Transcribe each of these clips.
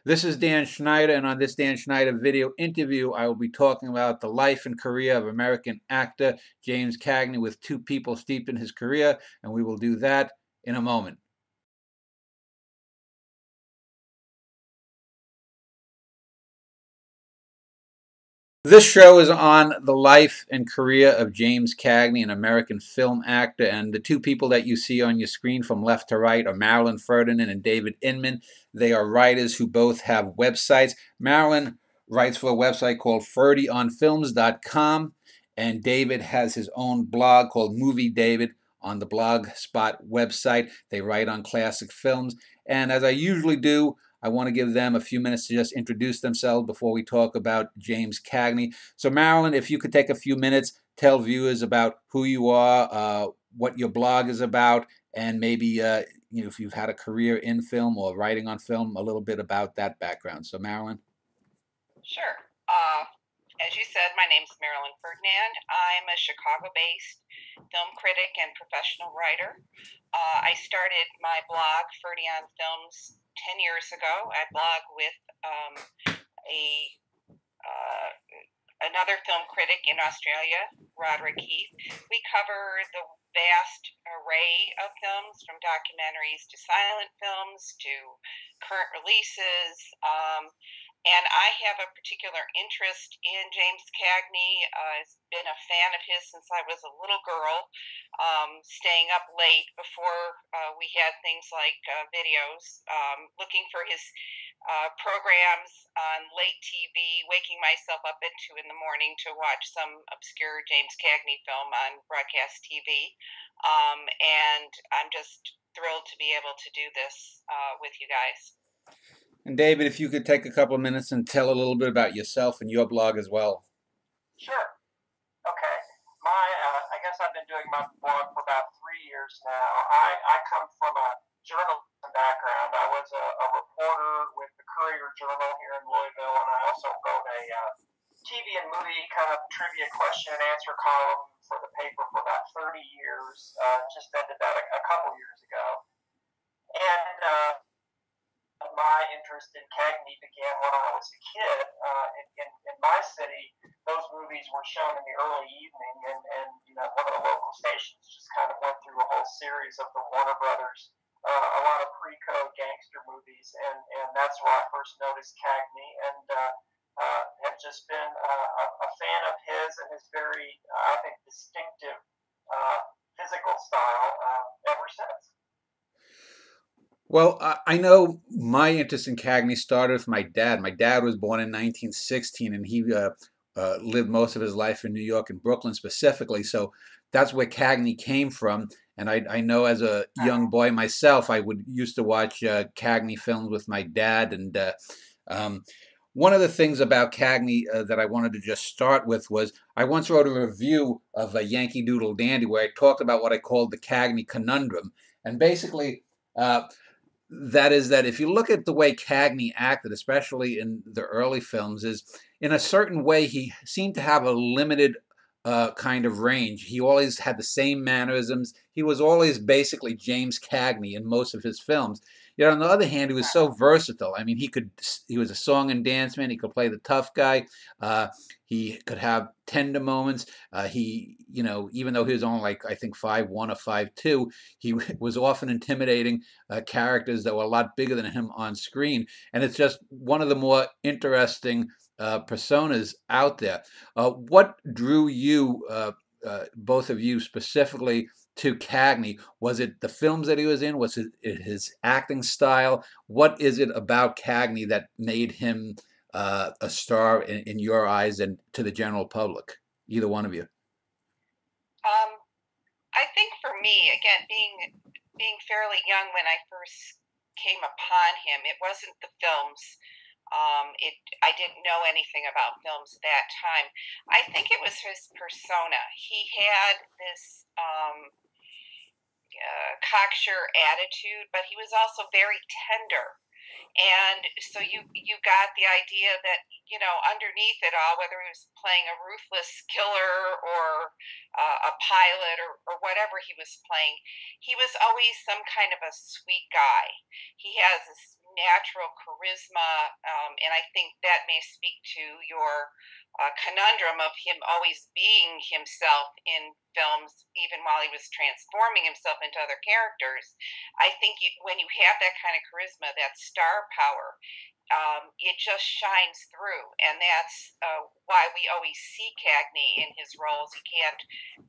This is Dan Schneider, and on this Dan Schneider video interview, I will be talking about the life and career of American actor James Cagney with two people steeped in his career, and we will do that in a moment. This show is on the life and career of James Cagney, an American film actor, and the two people that you see on your screen from left to right are Marilyn Ferdinand and David Inman. They are writers who both have websites. Marilyn writes for a website called ferdyonfilms.com, and David has his own blog called Movie David on the Blogspot website. They write on classic films, and as I usually do, I want to give them a few minutes to just introduce themselves before we talk about James Cagney. So, Marilyn, if you could take a few minutes, tell viewers about who you are, what your blog is about, and maybe if you've had a career in film or writing on film, a little bit about that background. So, Marilyn. Sure. As you said, my name's Marilyn Ferdinand. I'm a Chicago-based film critic and professional writer. I started my blog, Ferdy on Films, 10 years ago. I blog with a another film critic in Australia, Roderick Heath. We cover the vast array of films, from documentaries to silent films to current releases. And I have a particular interest in James Cagney. I've been a fan of his since I was a little girl, staying up late before we had things like videos, looking for his programs on late TV, waking myself up at 2 in the morning to watch some obscure James Cagney film on broadcast TV. And I'm just thrilled to be able to do this with you guys. And David, if you could take a couple of minutes and tell a little bit about yourself and your blog as well. Sure. Okay. I guess I've been doing my blog for about 3 years now. I come from a journalism background. I was a reporter with the Courier Journal here in Louisville, and I also wrote a TV and movie kind of trivia question and answer column for the paper for about 30 years. Just ended that a couple years ago. And my interest in Cagney began when I was a kid. In my city, those movies were shown in the early evening, and one of the local stations just kind of went through a whole series of the Warner Brothers, a lot of pre-code gangster movies, and that's where I first noticed Cagney, and have just been a fan of his and his very, I think, distinctive physical style ever since. Well, I know my interest in Cagney started with my dad. My dad was born in 1916, and he lived most of his life in New York and Brooklyn specifically. So that's where Cagney came from. And I know as a young boy myself, I would used to watch Cagney films with my dad. And one of the things about Cagney that I wanted to just start with was I once wrote a review of a Yankee Doodle Dandy where I talked about what I called the Cagney Conundrum. And basically, that is that if you look at the way Cagney acted, especially in the early films, is in a certain way he seemed to have a limited kind of range. He always had the same mannerisms. He was always basically James Cagney in most of his films. Yet on the other hand, he was so versatile. I mean, he was a song and dance man. He could play the tough guy. He could have tender moments. Even though he was only like I think 5'1" or 5'2", he was often intimidating characters that were a lot bigger than him on screen. And it's just one of the more interesting personas out there. What drew you, both of you specifically, to Cagney? Was it the films that he was in? Was it his acting style? What is it about Cagney that made him a star in your eyes and to the general public? Either one of you. I think for me, again, being fairly young when I first came upon him, it wasn't the films. I didn't know anything about films at that time. I think it was his persona. He had this cocksure attitude, but he was also very tender. And so you got the idea that underneath it all, whether he was playing a ruthless killer or a pilot or whatever he was playing, he was always some kind of a sweet guy. He has this natural charisma, and I think that may speak to your conundrum of him always being himself in films, even while he was transforming himself into other characters. I think when you have that kind of charisma, that star power, it just shines through, and that's why we always see Cagney in his roles. He can't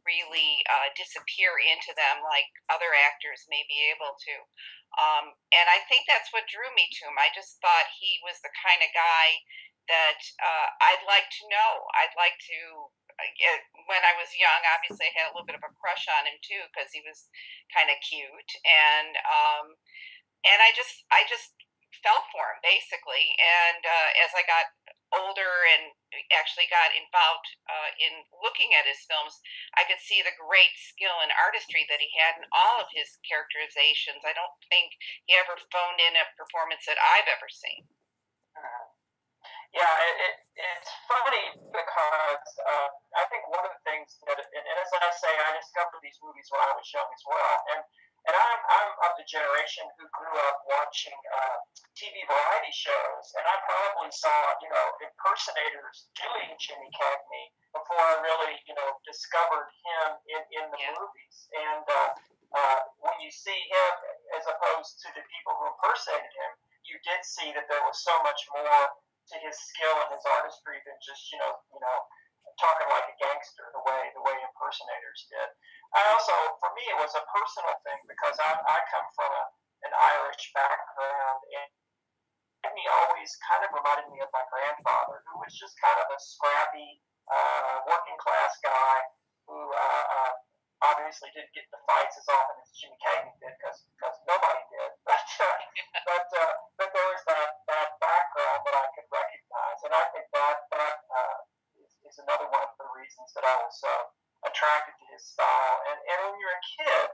really disappear into them like other actors may be able to. And I think that's what drew me to him. I just thought he was the kind of guy that I'd like to know. I'd like to. When I was young, obviously, I had a little bit of a crush on him too because he was kind of cute, and I just fell for him basically. And as I got older and actually got involved in looking at his films, I could see the great skill and artistry that he had in all of his characterizations. I don't think he ever phoned in a performance that I've ever seen. Yeah, it's funny because I think one of the things that, and as I say, I discovered these movies when I was young as well, and I'm of the generation who grew up watching TV variety shows, and I probably saw impersonators doing Jimmy Cagney before I really discovered him in the movies, and when you see him as opposed to the people who impersonated him, you did see that there was so much more to his skill and his artistry than just talking like a gangster the way impersonators did. I also, for me, it was a personal thing because I come from an Irish background, and he always kind of reminded me of my grandfather, who was just kind of a scrappy working class guy who obviously didn't get the fights as often as Jimmy Cagney did because nobody did. But there was that background that I could recognize, and I think that is another one of the reasons that I was attracted to his style. And when you're a kid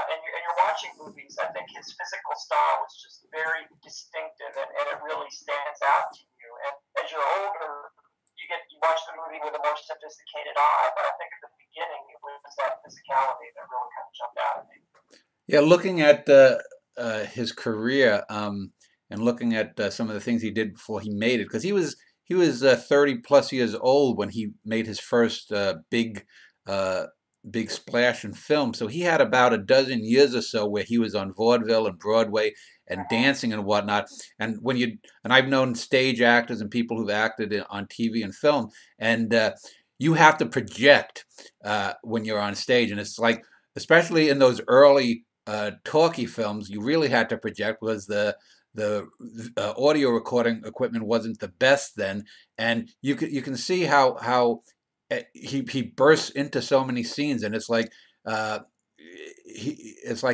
and you're watching movies, I think his physical style was just very distinctive, and it really stands out to you. And as you're older, you watch the movie with a more sophisticated eye, but I think at the beginning it was that physicality that really kind of jumped out at me. Yeah, looking at his career and looking at some of the things he did before he made it, because he was 30 plus years old when he made his first big splash in film. So he had about a dozen years or so where he was on vaudeville and Broadway and dancing and whatnot. And I've known stage actors and people who've acted on TV and film, and you have to project when you're on stage, and it's like, especially in those early talkie films, you really had to project because the audio recording equipment wasn't the best then, and you can see how he bursts into so many scenes, and it's like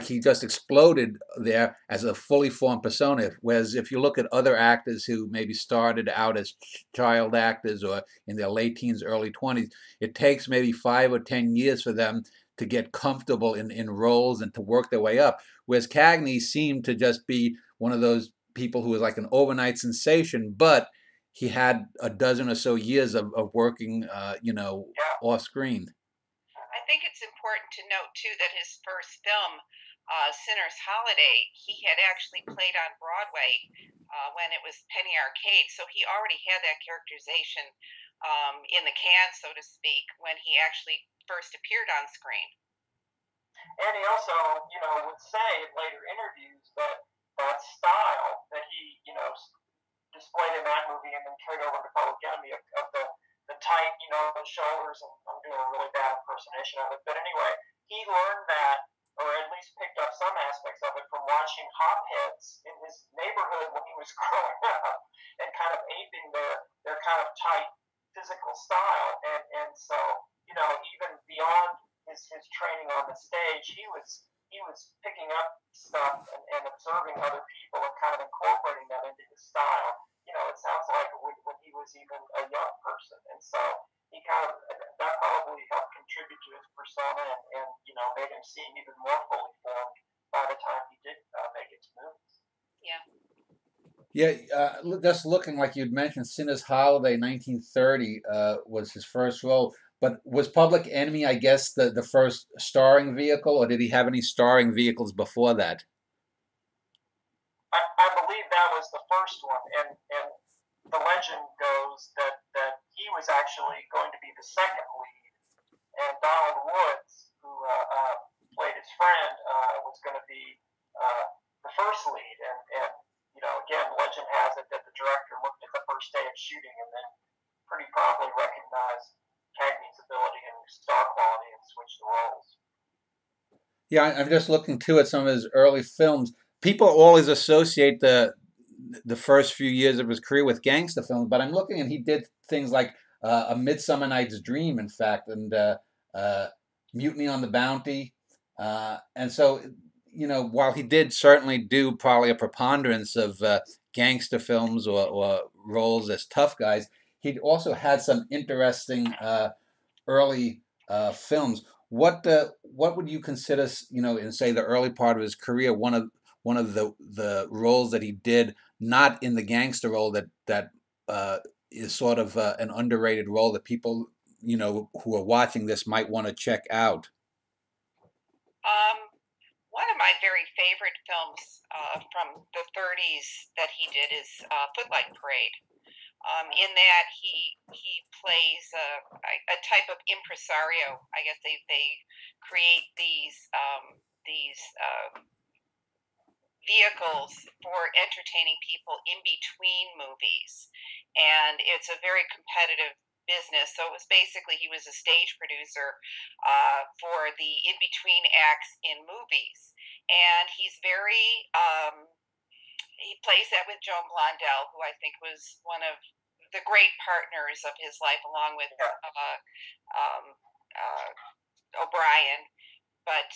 he just exploded there as a fully formed persona. Whereas if you look at other actors who maybe started out as child actors or in their late teens, early 20s, it takes maybe 5 or 10 years for them to get comfortable in roles and to work their way up. Whereas Cagney seemed to just be one of those people who was like an overnight sensation, but he had a dozen or so years of working, off screen. I think it's important to note too that his first film, Sinner's Holiday, he had actually played on Broadway when it was Penny Arcade, so he already had that characterization in the can, so to speak, when he actually first appeared on screen. And he also, would say in later interviews that style that he, displayed in that movie and then carried over to Public Enemy of the tight, the shoulders, and I'm doing a really bad impersonation of it. But anyway, he learned that, or at least picked up some aspects of it from watching hopheads in his neighborhood when he was growing up, and kind of aping their kind of tight physical style. And so, even beyond his training on the stage, he was picking up stuff and observing other people and kind of incorporating that into his style. It sounds like when he was even a young person, and so he kind of, that probably helped contribute to his persona and made him seem even more fully formed by the time he did make it to movies. Yeah. Yeah, just looking, like you'd mentioned, Sinner's Holiday, 1930 was his first role. But was Public Enemy, I guess, the first starring vehicle, or did he have any starring vehicles before that? I believe that was the first one, and the legend goes that he was actually going to be the second lead, and Donald Woods, who played his friend, was going to be the first lead. And again, legend has it that the director looked at the first day of shooting and then pretty promptly recognized Cagney's ability and star quality and switched the roles. Yeah, I'm just looking too at some of his early films. People always associate the first few years of his career with gangster films, but I'm looking and he did things like A Midsummer Night's Dream, in fact, and Mutiny on the Bounty. And so, while he did certainly do probably a preponderance of gangster films or roles as tough guys, he also had some interesting early films. What would you consider, in say the early part of his career, one of the roles that he did, not in the gangster role, that is sort of an underrated role that people who are watching this might want to check out? One of my very favorite films from the 30s that he did is Footlight Parade. In that he plays a type of impresario. I guess they create these vehicles for entertaining people in between movies, and it's a very competitive business. So it was basically, he was a stage producer for the in between acts in movies, and he's very he plays that with Joan Blondell, who I think was one of the great partners of his life, along with O'Brien. But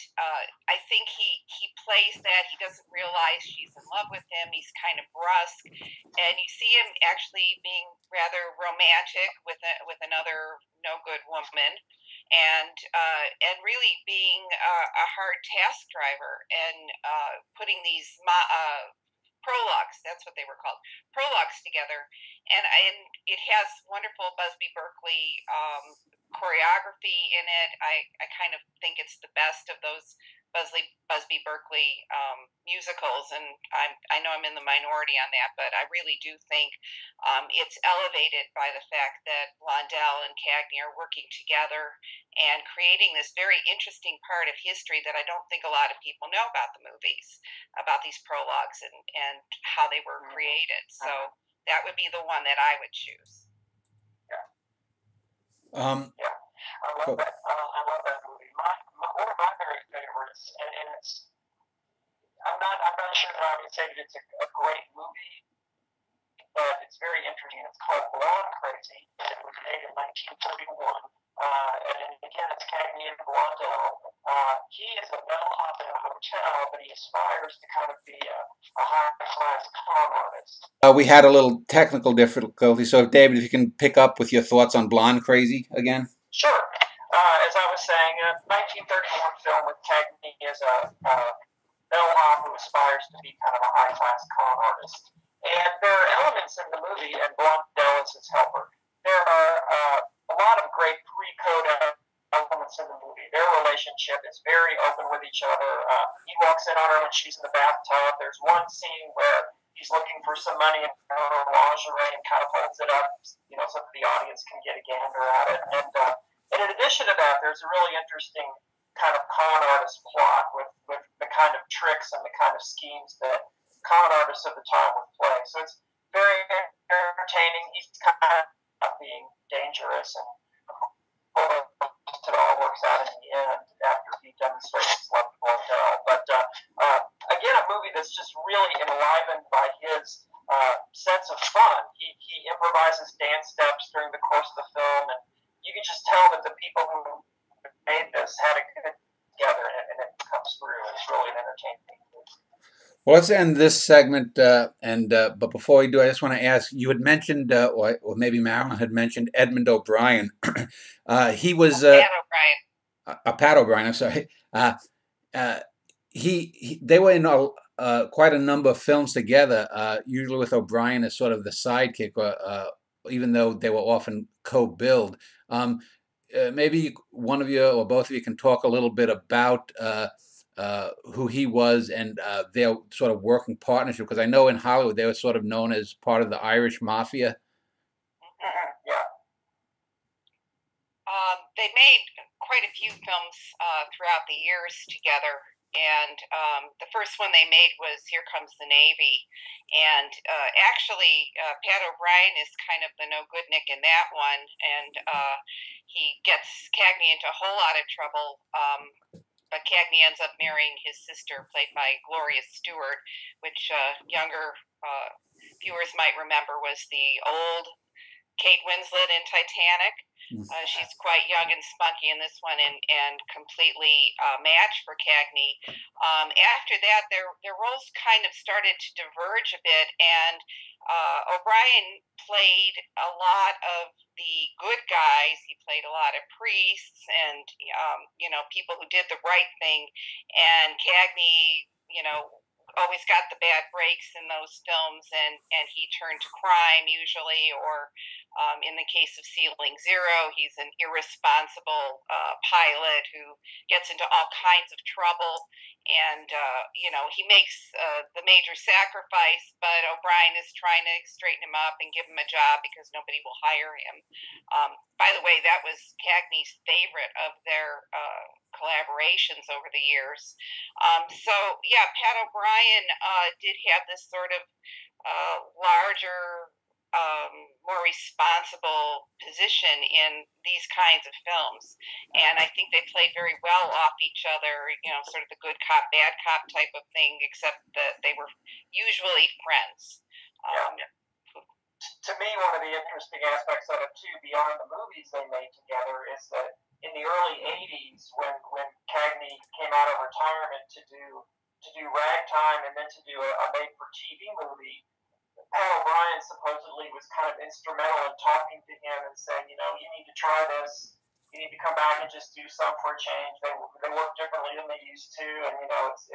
I think he plays that. He doesn't realize she's in love with him. He's kind of brusque, and you see him actually being rather romantic with another no good woman, and really being a hard task driver, and putting these prologues, that's what they were called, prologues together. And it has wonderful Busby Berkeley choreography in it. I kind of think it's the best of those Busby Berkeley musicals, and I know I'm in the minority on that, but I really do think it's elevated by the fact that Blondell and Cagney are working together and creating this very interesting part of history that I don't think a lot of people know about the movies, about these prologues and how they were created. So that would be the one that I would choose. Yeah, I love that. I love that movie. One of my very favorites, and it's I'm not sure that I would say that it's a great movie, but it's very interesting. It's called Blonde Crazy. It was made in 1941. And again, it's Cagney and Blondell. He is a bellhop in a hotel, but he aspires to kind of be a high-class con artist. We had a little technical difficulty, so David, if you can pick up with your thoughts on Blonde Crazy again. Sure. As I was saying, a 1931 film with Cagney as a bellhop who aspires to be kind of a high-class con artist. And there are elements in the movie, and Blondell is his helper. There are a lot of great pre-code elements in the movie. Their relationship is very open with each other. He walks in on her when she's in the bathtub. There's one scene where he's looking for some money in her lingerie and kind of holds it up, so that the audience can get a gander at it. And in addition to that, there's a really interesting kind of con artist plot with the kind of tricks and the kind of schemes that con artists of the time would play. So it's very entertaining. He's kind of being dangerous, and it all works out in the end after he demonstrates his love for Blondell. But again, a movie that's just really enlivened by his sense of fun. He improvises dance steps during the course of the film, and you can just tell that the people who made this had a good together, and it comes through. It's really an entertaining movie. Well, let's end this segment, but before we do, I just want to ask, you had mentioned, or maybe Marilyn had mentioned Edmund O'Brien. He was Pat O'Brien. Pat O'Brien, I'm sorry. They were in quite a number of films together, usually with O'Brien as sort of the sidekick, even though they were often co-billed. Maybe one of you or both of you can talk a little bit about who he was and their sort of working partnership? Because I know in Hollywood they were sort of known as part of the Irish mafia. Yeah. They made quite a few films throughout the years together. And the first one they made was Here Comes the Navy. And actually, Pat O'Brien is kind of the no good Nick in that one. And he gets Cagney into a whole lot of trouble. But Cagney ends up marrying his sister, played by Gloria Stewart, which younger viewers might remember was the old Kate Winslet in Titanic. She's quite young and spunky in this one, and completely matched for Cagney. After that, their roles kind of started to diverge a bit, and O'Brien played a lot of the good guys. He played a lot of priests and people who did the right thing, and Cagney, always got the bad breaks in those films, and he turned to crime usually, or in the case of Ceiling Zero, he's an irresponsible pilot who gets into all kinds of trouble, and he makes the major sacrifice, but O'Brien is trying to straighten him up and give him a job because nobody will hire him. By the way, that was Cagney's favorite of their collaborations over the years. So yeah, Pat O'Brien did have this sort of larger, more responsible position in these kinds of films, and I think they played very well off each other. Sort of the good cop, bad cop type of thing, except that they were usually friends. To me, one of the interesting aspects of it too, beyond the movies they made together, is that in the early '80s, when Cagney came out of retirement to do Ragtime and then to do a made-for-TV movie, Pat O'Brien supposedly was kind of instrumental in talking to him and saying, you need to try this. You need to come back and just do some for a change. They work differently than they used to, and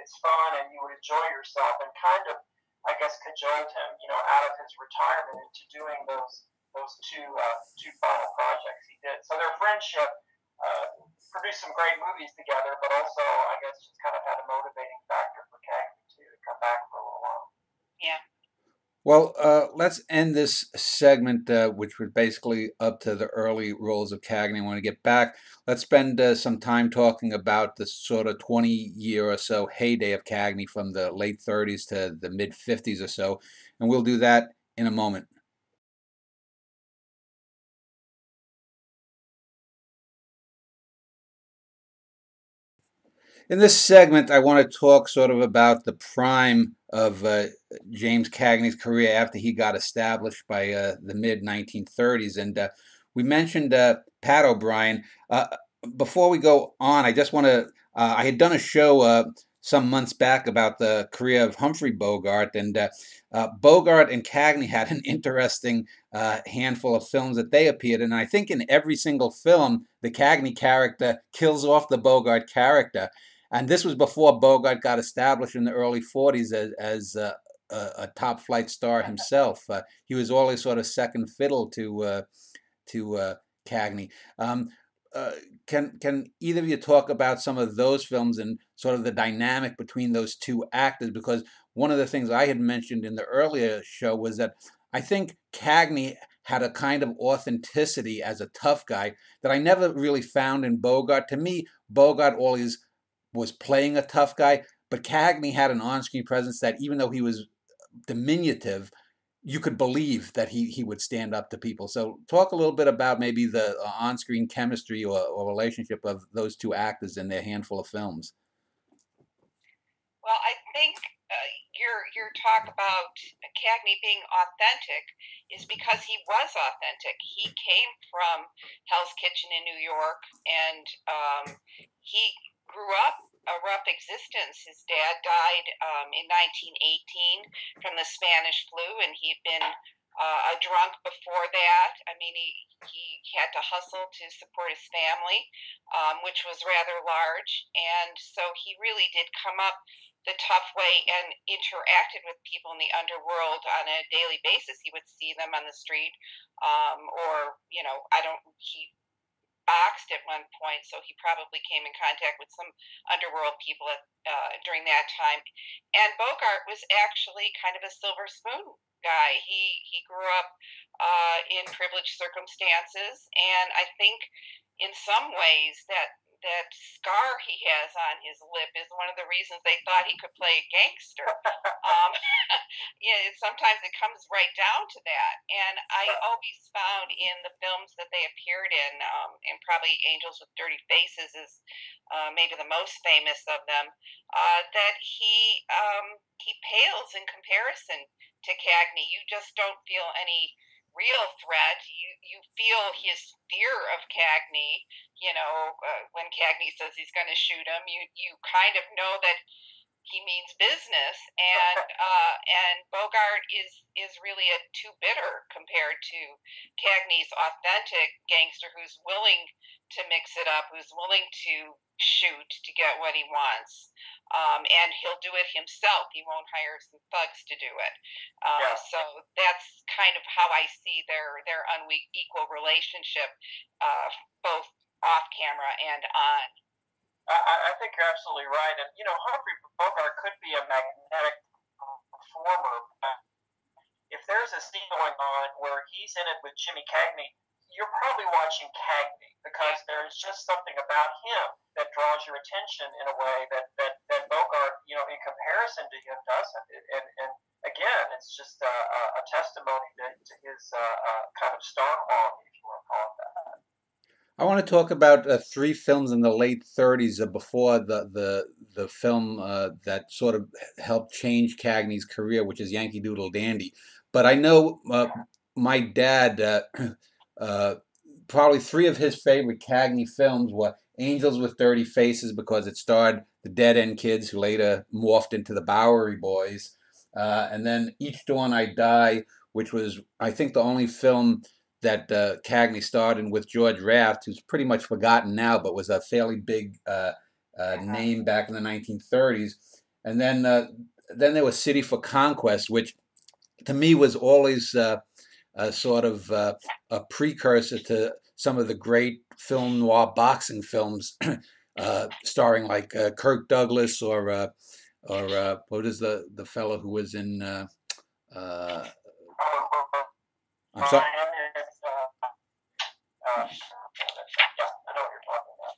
it's fun, and you would enjoy yourself, and kind of, I guess, cajoled him, out of his retirement into doing those two final projects he did. So their friendship produced some great movies together, but also, I guess, just kind of had a motivating factor for Cagney to come back for a little while. Yeah. Well, let's end this segment, which was basically up to the early roles of Cagney. I want to get back. Let's spend some time talking about the sort of 20-year or so heyday of Cagney from the late 30s to the mid-50s or so, and we'll do that in a moment. In this segment, I want to talk sort of about the prime of James Cagney's career after he got established by the mid-1930s. And we mentioned Pat O'Brien. Before we go on, I just want to, I had done a show some months back about the career of Humphrey Bogart, and Bogart and Cagney had an interesting handful of films that they appeared in. And I think in every single film, the Cagney character kills off the Bogart character. And this was before Bogart got established in the early 40s as a top flight star himself. He was always sort of second fiddle to Cagney. Can either of you talk about some of those films and sort of the dynamic between those two actors? Because one of the things I had mentioned in the earlier show was that I think Cagney had a kind of authenticity as a tough guy that I never really found in Bogart. To me, Bogart always was playing a tough guy, but Cagney had an on-screen presence that even though he was diminutive, you could believe that he would stand up to people. So talk a little bit about maybe the on-screen chemistry or relationship of those two actors in their handful of films. Well, I think your talk about Cagney being authentic is because he was authentic. He came from Hell's Kitchen in New York, and he grew up a rough existence. His dad died in 1918 from the Spanish flu, and he'd been a drunk before that. I mean, he had to hustle to support his family, which was rather large, and so he really did come up the tough way and interacted with people in the underworld on a daily basis. He would see them on the street, or boxed at one point, so he probably came in contact with some underworld people during that time. And Bogart was actually kind of a silver spoon guy. He grew up in privileged circumstances, and I think in some ways that scar he has on his lip is one of the reasons they thought he could play a gangster. Yeah, sometimes it comes right down to that. And I always found in the films that they appeared in, and probably Angels with Dirty Faces is maybe the most famous of them, that he pales in comparison to Cagney. You just don't feel any real threat. You feel his fear of Cagney. When Cagney says he's going to shoot him, you kind of know that he means business, and Bogart is really a two bitter compared to Cagney's authentic gangster who's willing to mix it up, who's willing to shoot to get what he wants, and he'll do it himself. He won't hire some thugs to do it. So that's kind of how I see their unequal relationship, both off camera and on. I think you're absolutely right. And, Humphrey Bogart could be a magnetic performer. If there's a scene going on where he's in it with Jimmy Cagney, you're probably watching Cagney because there's just something about him that draws your attention in a way that Bogart, in comparison to him, doesn't. And again, it's just a testimony to his kind of star quality, if you want to call it that. I want to talk about three films in the late 30s before the film that sort of helped change Cagney's career, which is Yankee Doodle Dandy. But I know my dad, probably three of his favorite Cagney films were Angels with Dirty Faces, because it starred the Dead End Kids, who later morphed into the Bowery Boys, and then Each Dawn I Die, which was, I think, the only film that Cagney starred in with George Raft, who's pretty much forgotten now, but was a fairly big name back in the 1930s. And then there was City for Conquest, which to me was always sort of a precursor to some of the great film noir boxing films, starring like Kirk Douglas or what is the fellow who was in? I'm sorry.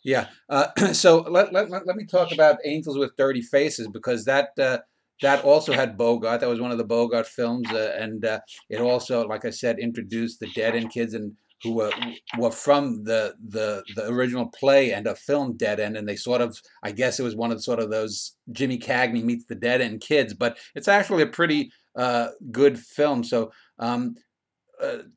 Yeah. So let me talk about Angels with Dirty Faces, because that also had Bogart. That was one of the Bogart films, and it also, like I said, introduced the Dead End Kids, and who were from the original play and a film Dead End, and they sort of, I guess it was one of sort of those Jimmy Cagney meets the Dead End Kids, but it's actually a pretty good film. So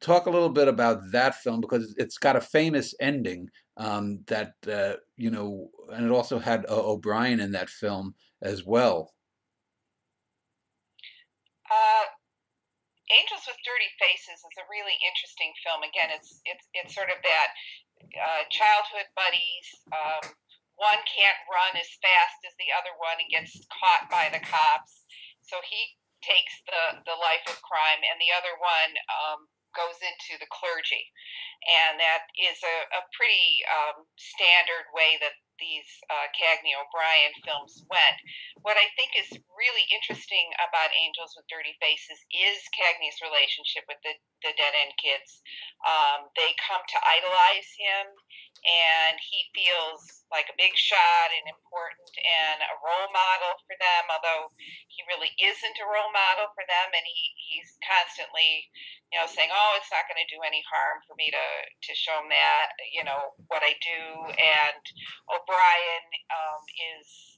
talk a little bit about that film, because it's got a famous ending. That and it also had O'Brien in that film as well. Angels with Dirty Faces is a really interesting film. Again, it's sort of that childhood buddies. One can't run as fast as the other one and gets caught by the cops, so he takes the life of crime, and the other one goes into the clergy. And that is a pretty standard way that these Cagney O'Brien films went. What I think is really interesting about Angels with Dirty Faces is Cagney's relationship with the Dead End Kids. They come to idolize him, and he feels like a big shot and important and a role model for them, although he really isn't a role model for them. And he's constantly saying, oh, it's not going to do any harm for me to show them that, what I do. And O'Brien is,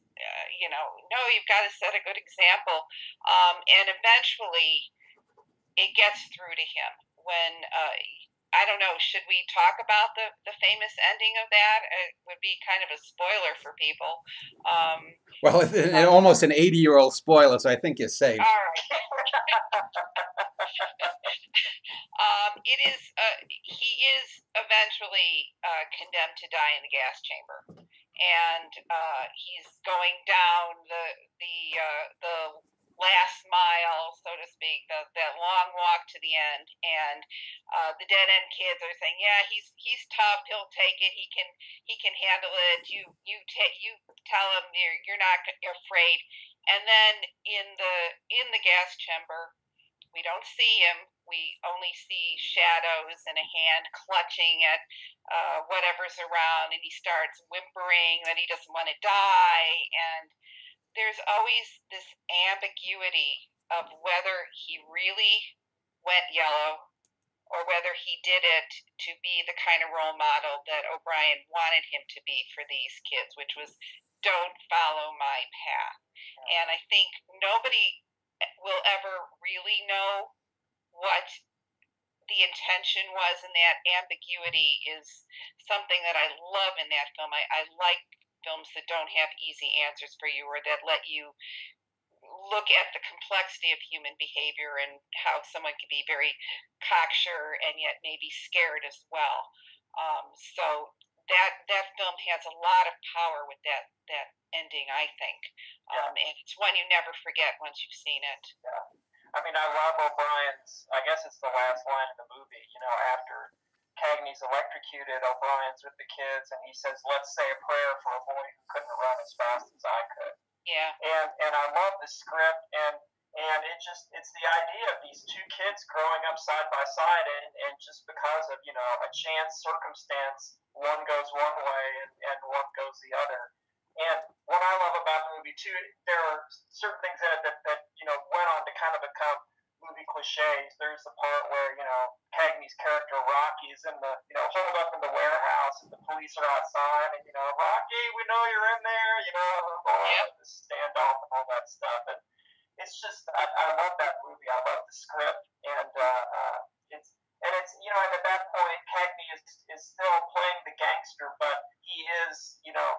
no, you've got to set a good example. And eventually it gets through to him when, I don't know, should we talk about the famous ending of that? It would be kind of a spoiler for people. Well, it's almost an 80-year-old spoiler, so I think you're safe. All right. He is eventually condemned to die in the gas chamber, and he's going down the last mile, so to speak, that long walk to the end. And The dead end kids are saying, "Yeah, he's tough. He'll take it. He can handle it. You tell him you're not afraid." And then in the gas chamber, we don't see him. We only see shadows and a hand clutching at whatever's around, and he starts whimpering that he doesn't want to die. And there's always this ambiguity of whether he really went yellow or whether he did it to be the kind of role model that O'Brien wanted him to be for these kids, which was don't follow my path. And I think nobody will ever really know what the intention was, and that ambiguity is something that I love in that film. I like films that don't have easy answers for you, or that let you look at the complexity of human behavior and how someone can be very cocksure and yet maybe scared as well. So that film has a lot of power with that ending, I think, and it's one you never forget once you've seen it. Yeah. I mean, I love O'Brien's. I guess it's the last line in the movie. You know, after Cagney's electrocuted, O'Brien's with the kids, and he says, "Let's say a prayer for a boy who couldn't run as fast as I could." Yeah. And I love the script, and it's the idea of these two kids growing up side by side, and just because of, you know, a chance circumstance, one goes one way and one goes the other. And what I love about the movie too, there are certain things that you know went on to kind of become movie cliches. There's the part where, you know, Cagney's character Rocky is in the, you know, holed up in the warehouse, and the police are outside, and, you know, Rocky, we know you're in there, you know, the standoff and all that stuff. And it's just, I love that movie. I love the script, and it's you know, and at that point, Cagney is still playing the gangster, but he is, you know,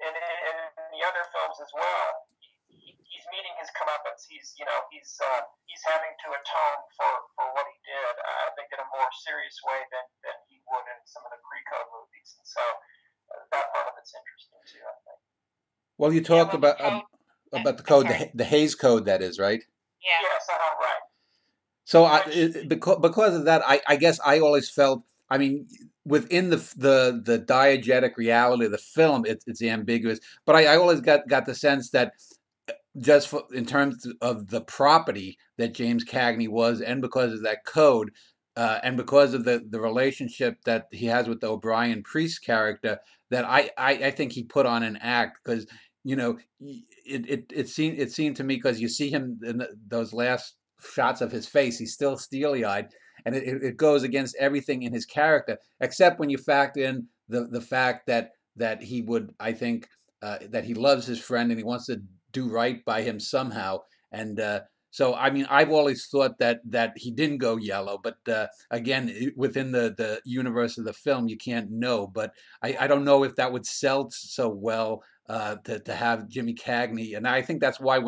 in the other films as well, he's meeting his comeuppance. He's, you know, he's having to atone for what he did. I think in a more serious way than he would in some of the pre-code movies. And so that part of it's interesting too, I think. Well, you talked about the code, the Hays Code, that is, right? Yeah. Yes, right. So because of that, I guess I always felt, I mean, within the diegetic reality of the film, it's ambiguous. But I always got the sense that just in terms of the property that James Cagney was, and because of that code, and because of the relationship that he has with the O'Brien priest character, that I think he put on an act, because, you know, it seemed to me, because you see him in those last shots of his face, he's still steely-eyed, and it goes against everything in his character, except when you factor in the fact that he would, I think, that he loves his friend and he wants to do right by him somehow. And so, I mean, I've always thought that he didn't go yellow, but again, within the universe of the film, you can't know. But I don't know if that would sell so well to have Jimmy Cagney. And I think that's why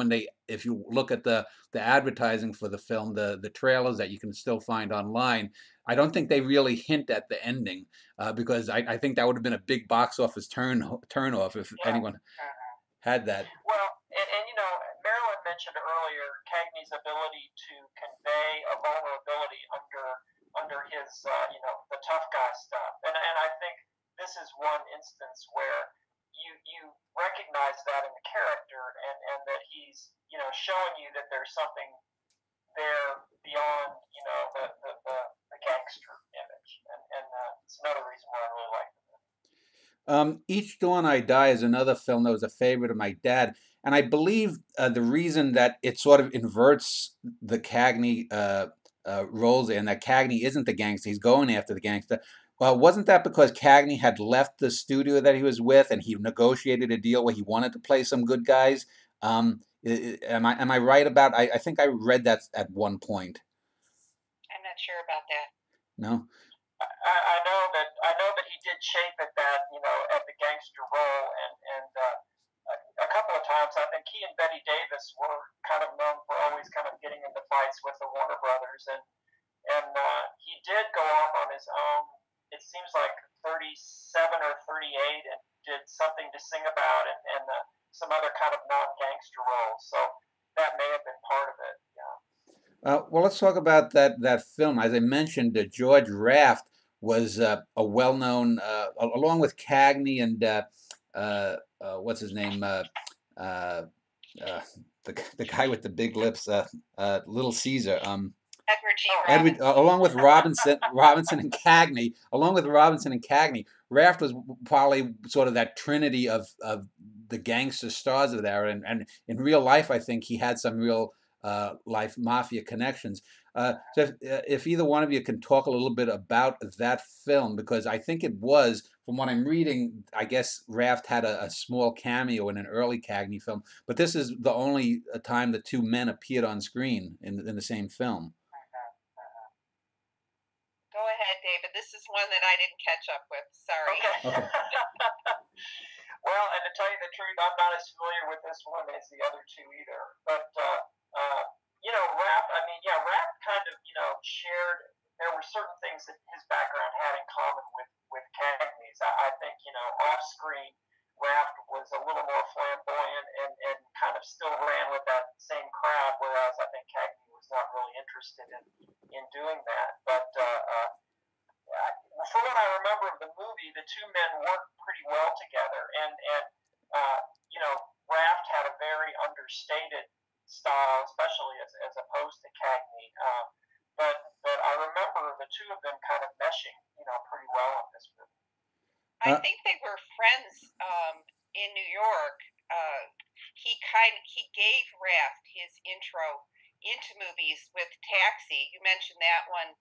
if you look at the advertising for the film, the trailers that you can still find online, I don't think they really hint at the ending, because I think that would have been a big box office turnoff if anyone had that. Well, and you know, Marilyn mentioned earlier Cagney's ability to convey a vulnerability under his, you know, the tough guy stuff, and I think this is one instance where you recognize that in the character, and that he's, you know, showing you that there's something there beyond, you know, the gangster image, and it's another reason why I really like it. Each Dawn I Die is another film that was a favorite of my dad, and I believe the reason that it sort of inverts the Cagney roles, and that Cagney isn't the gangster, he's going after the gangster. Wasn't that because Cagney had left the studio that he was with, and he negotiated a deal where he wanted to play some good guys? Am I right about? I think I read that at one point. I'm not sure about that. No. I know that he did chafe at that, you know, at the gangster role, and a couple of times I think he and Betty Davis were kind of known for always kind of getting into fights with the Warner Brothers, and he did go off on his own. It seems like 37 or 38, and did Something to Sing About, and some other kind of non-gangster roles. So that may have been part of it. Yeah. Well, let's talk about that film. As I mentioned, George Raft was a well-known, along with Cagney and what's his name, uh, the guy with the big lips, Little Caesar. Edward G. Oh, Edward, Robinson. along with Robinson and Cagney, Raft was probably sort of that trinity of the gangster stars of there. And in real life, I think he had some real life mafia connections. So if either one of you can talk a little bit about that film, because I think it was, from what I'm reading, I guess Raft had a small cameo in an early Cagney film, but this is the only time the two men appeared on screen in the same film. Go ahead, David. This is one that I didn't catch up with. Sorry. Okay. Okay. Well, and to tell you the truth, I'm not as familiar with this one as the other two either. But Rap. I mean, yeah, Rap kind of shared. There were certain things that his background had in common with Cagney's. I think off screen, Raft was a little more flamboyant and kind of still ran with that same crowd, whereas I think Cagney was not really interested in doing that. But from what I remember of the movie, the two men worked pretty well together, and uh, Raft had a very understated style, especially as opposed to Cagney. But I remember the two of them kind of meshing, pretty well in this movie. I Uh, think they were friends in New York. Uh, he gave Raft his intro into movies with Taxi. You mentioned that one,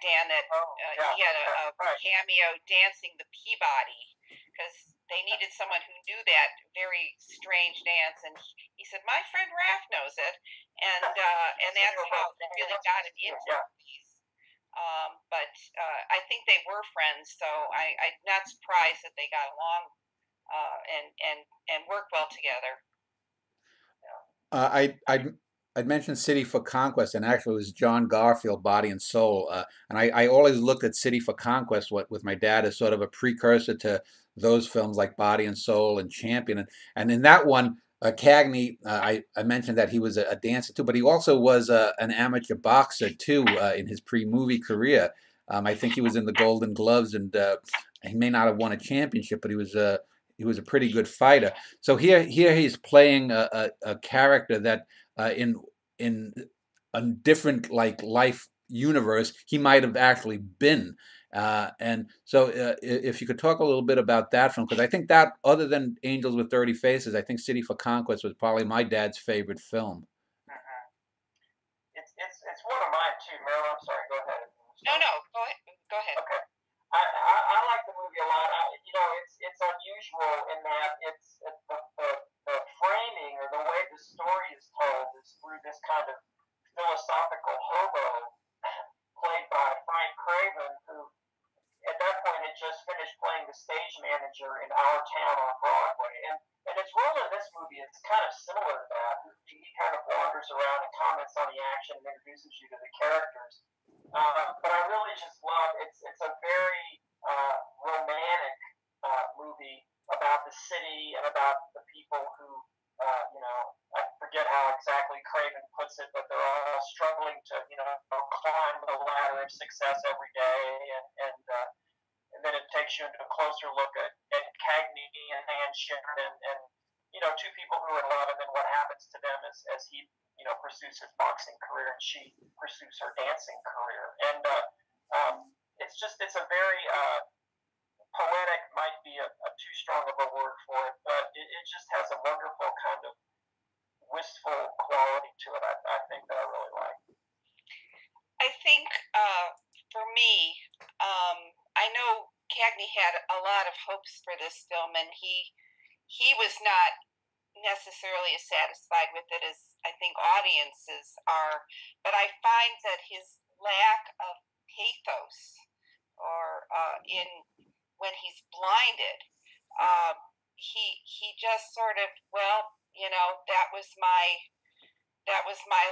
Dan. That Oh, yeah, he had a right. cameo dancing the Peabody because they needed someone who knew that very strange dance, and he said, "My friend Raft knows it," and that's how he really got him into Yeah. movies. But I think they were friends, so I'm not surprised that they got along and worked well together. I'd mentioned City for Conquest, and actually it was John Garfield, Body and Soul. And I always looked at City for Conquest with my dad as sort of a precursor to those films like Body and Soul and Champion. And in that one, Cagney, I mentioned that he was a dancer too, but he also was an amateur boxer too in his pre-movie career. I think he was in the Golden Gloves, and he may not have won a championship, but he was a pretty good fighter. So here he's playing a character that in a different like life universe he might have actually been. And so if you could talk a little bit about that film, because I think that, other than Angels with Dirty Faces, I think City for Conquest was probably my dad's favorite film. Mm-hmm. It's one of mine too, Meryl. I'm sorry. Go ahead. No, go ahead. Go ahead. Okay. I like the movie a lot. It's unusual in that the framing or the way the story is told is through this kind of philosophical hobo played by Frank Craven, who at that point had just finished playing the stage manager in Our Town on Broadway. And his role in this movie is kind of similar to that. He kind of wanders around and comments on the action and introduces you to the characters. But I really just love it's a very romantic movie about the city and about the people who I forget how exactly Craven puts it, but they're all struggling to climb the ladder of success every day, and then it takes you into a closer look at Cagney and Ann Sharon and two people who are in love, and then what happens to them as he pursues his boxing career and she pursues her dancing career. And it's a very poetic, might be a too strong of a word for it, but it just has a wonderful kind of wistful quality to it. I think that I really like. I think for me, I know Cagney had a lot of hopes for this film, and he was not necessarily as satisfied with it as I think audiences are. But I find that his lack of pathos, or in when he's blinded, he just sort of, well, that was my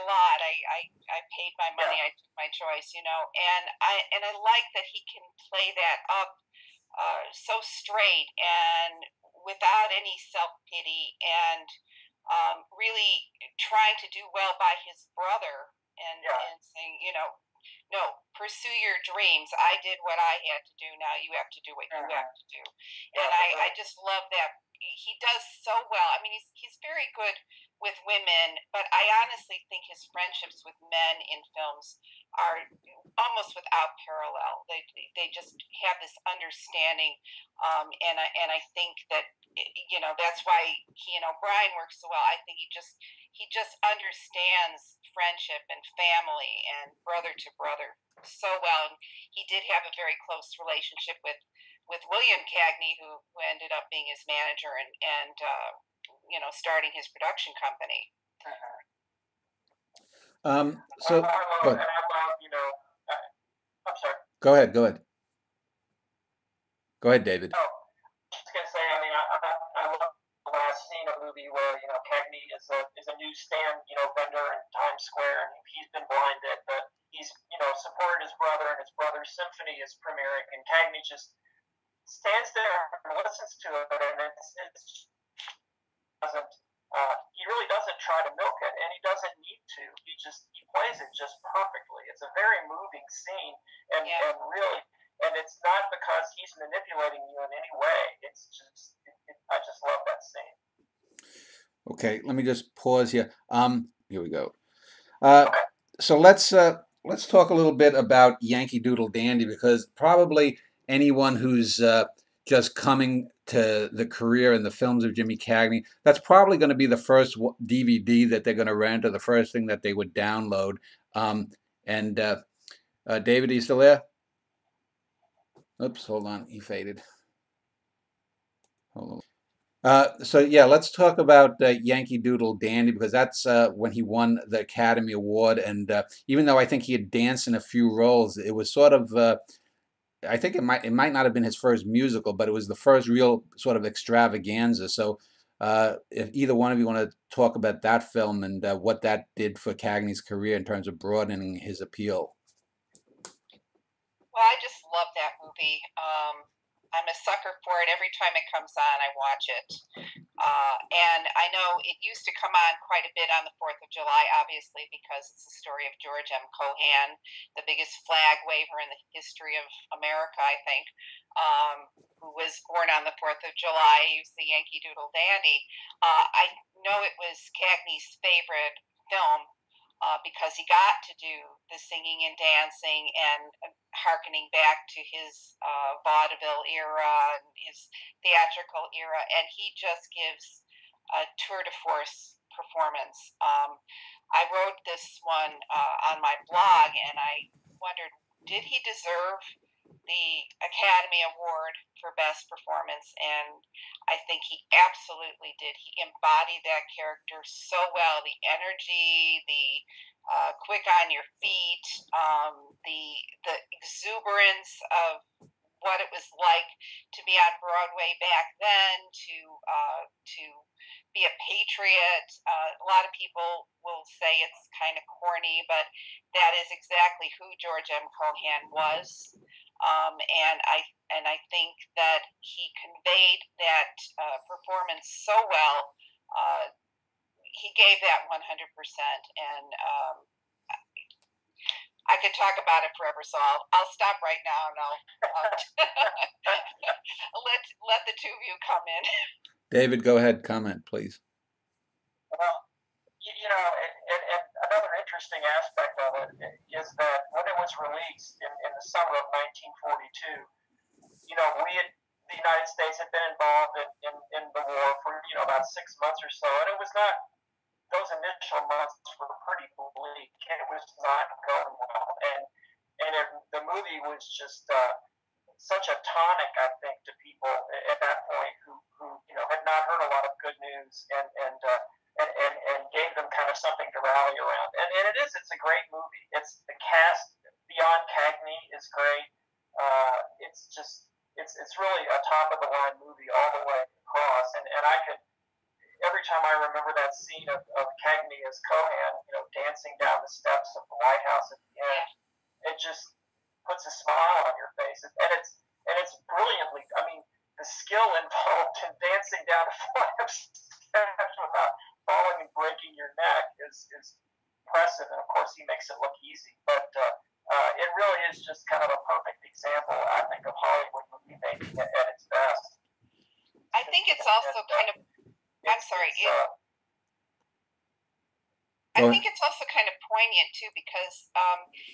lot. I paid my money. I took my choice. And I like that he can play that up so straight and without any self pity, and really trying to do well by his brother Yeah. and saying, no, pursue your dreams. I did what I had to do. Now you have to do what you have to do. And I just love that. He does so well. I mean, he's very good with women, but I honestly think his friendships with men in films are almost without parallel. They just have this understanding, and I think that that's why he and O'Brien work so well. I think he just understands friendship and family and brother to brother so well. And he did have a very close relationship with William Cagney, who ended up being his manager and starting his production company. So, I love, I'm sorry. Go ahead. Go ahead, David. Oh, I was gonna say, I mean, I love the last scene of the movie where Cagney is a newsstand vendor in Times Square, and he's been blinded, but he's supported his brother, and his brother's symphony is premiering, and Cagney just stands there and listens to it, and it's doesn't. He really doesn't try to milk it, and he doesn't need to. He plays it just perfectly. It's a very moving scene, and really, and it's not because he's manipulating you in any way. It's just, I just love that scene. Okay, let me just pause here. Here we go. So let's talk a little bit about Yankee Doodle Dandy, because probably anyone who's just coming to the career and the films of Jimmy Cagney, that's probably going to be the first DVD that they're going to rent, or the first thing that they would download. David, are you still there? Oops, hold on, he faded. Hold on. So yeah, let's talk about Yankee Doodle Dandy, because that's when he won the Academy Award. And even though I think he had danced in a few roles, it was sort of I think it might not have been his first musical, but it was the first real sort of extravaganza. So if either one of you want to talk about that film and what that did for Cagney's career in terms of broadening his appeal. Well, I just love that movie. I'm a sucker for it. Every time it comes on, I watch it. And I know it used to come on quite a bit on the 4th of July, obviously, because it's the story of George M. Cohan, the biggest flag waver in the history of America, I think, who was born on the 4th of July. He was the Yankee Doodle Dandy. I know it was Cagney's favorite film, because he got to do the singing and dancing and hearkening back to his vaudeville era and his theatrical era, and he just gives a tour de force performance. I wrote this one on my blog, and I wondered, did he deserve the Academy Award for Best Performance? And I think he absolutely did. He embodied that character so well. The energy, the quick on your feet, the exuberance of what it was like to be on Broadway back then, to be a patriot. A lot of people will say it's kind of corny, but that is exactly who George M. Cohan was. And I think that he conveyed that performance so well. He gave that 100%, and I could talk about it forever. So I'll stop right now, and I'll let the two of you come in. David, go ahead, comment, please. Well, and another interesting aspect of it is that when it was released in the summer of 1942, the United States had been involved in the war for about 6 months or so, and it was not. Those initial months were pretty bleak. It was not going well, and the movie was just such a tonic, I think, to people at that point who had not heard a lot of good news, and gave them kind of something to rally around. And it's a great movie. It's the cast beyond Cagney is great. It's really a top of the line movie all the way across, and I could. Every time I remember that scene of Cagney as Cohan, dancing down the steps of the White House at the end, it just puts a smile on your face, and it's brilliantly. I mean, the skill involved in dancing down a flight of steps without falling impressive, and of course he makes it look easy. But it really is just kind of a perfect example, I think, of Hollywood movie making at its best. I think it's also kind of. I'm sorry. I think it's also kind of poignant too, because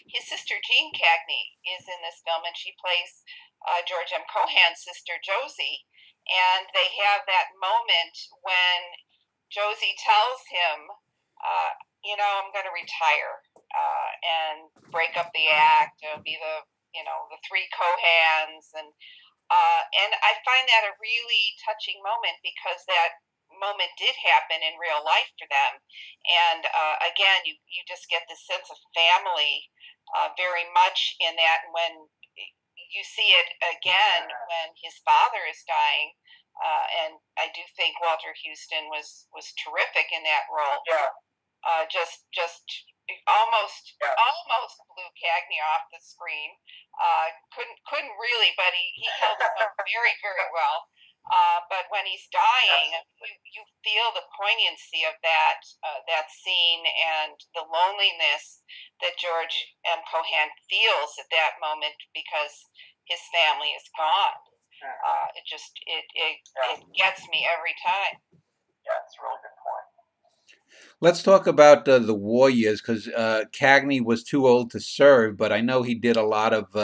his sister Jean Cagney is in this film, and she plays George M. Cohan's sister Josie, and they have that moment when Josie tells him, I'm going to retire and break up the act. It'll be the three Cohans, and I find that a really touching moment, because that moment did happen in real life for them. And again, you just get this sense of family very much in that. When you see it again when his father is dying, and I do think Walter Houston was terrific in that role. Yeah. Just almost blew Cagney off the screen. Couldn't really, but he held his own very, very well. But when he's dying, you feel the poignancy of that scene and the loneliness that George M. Cohan feels at that moment, because his family is gone. It gets me every time. Yeah, it's a really good point. Let's talk about the war years, because Cagney was too old to serve, but I know he did a lot of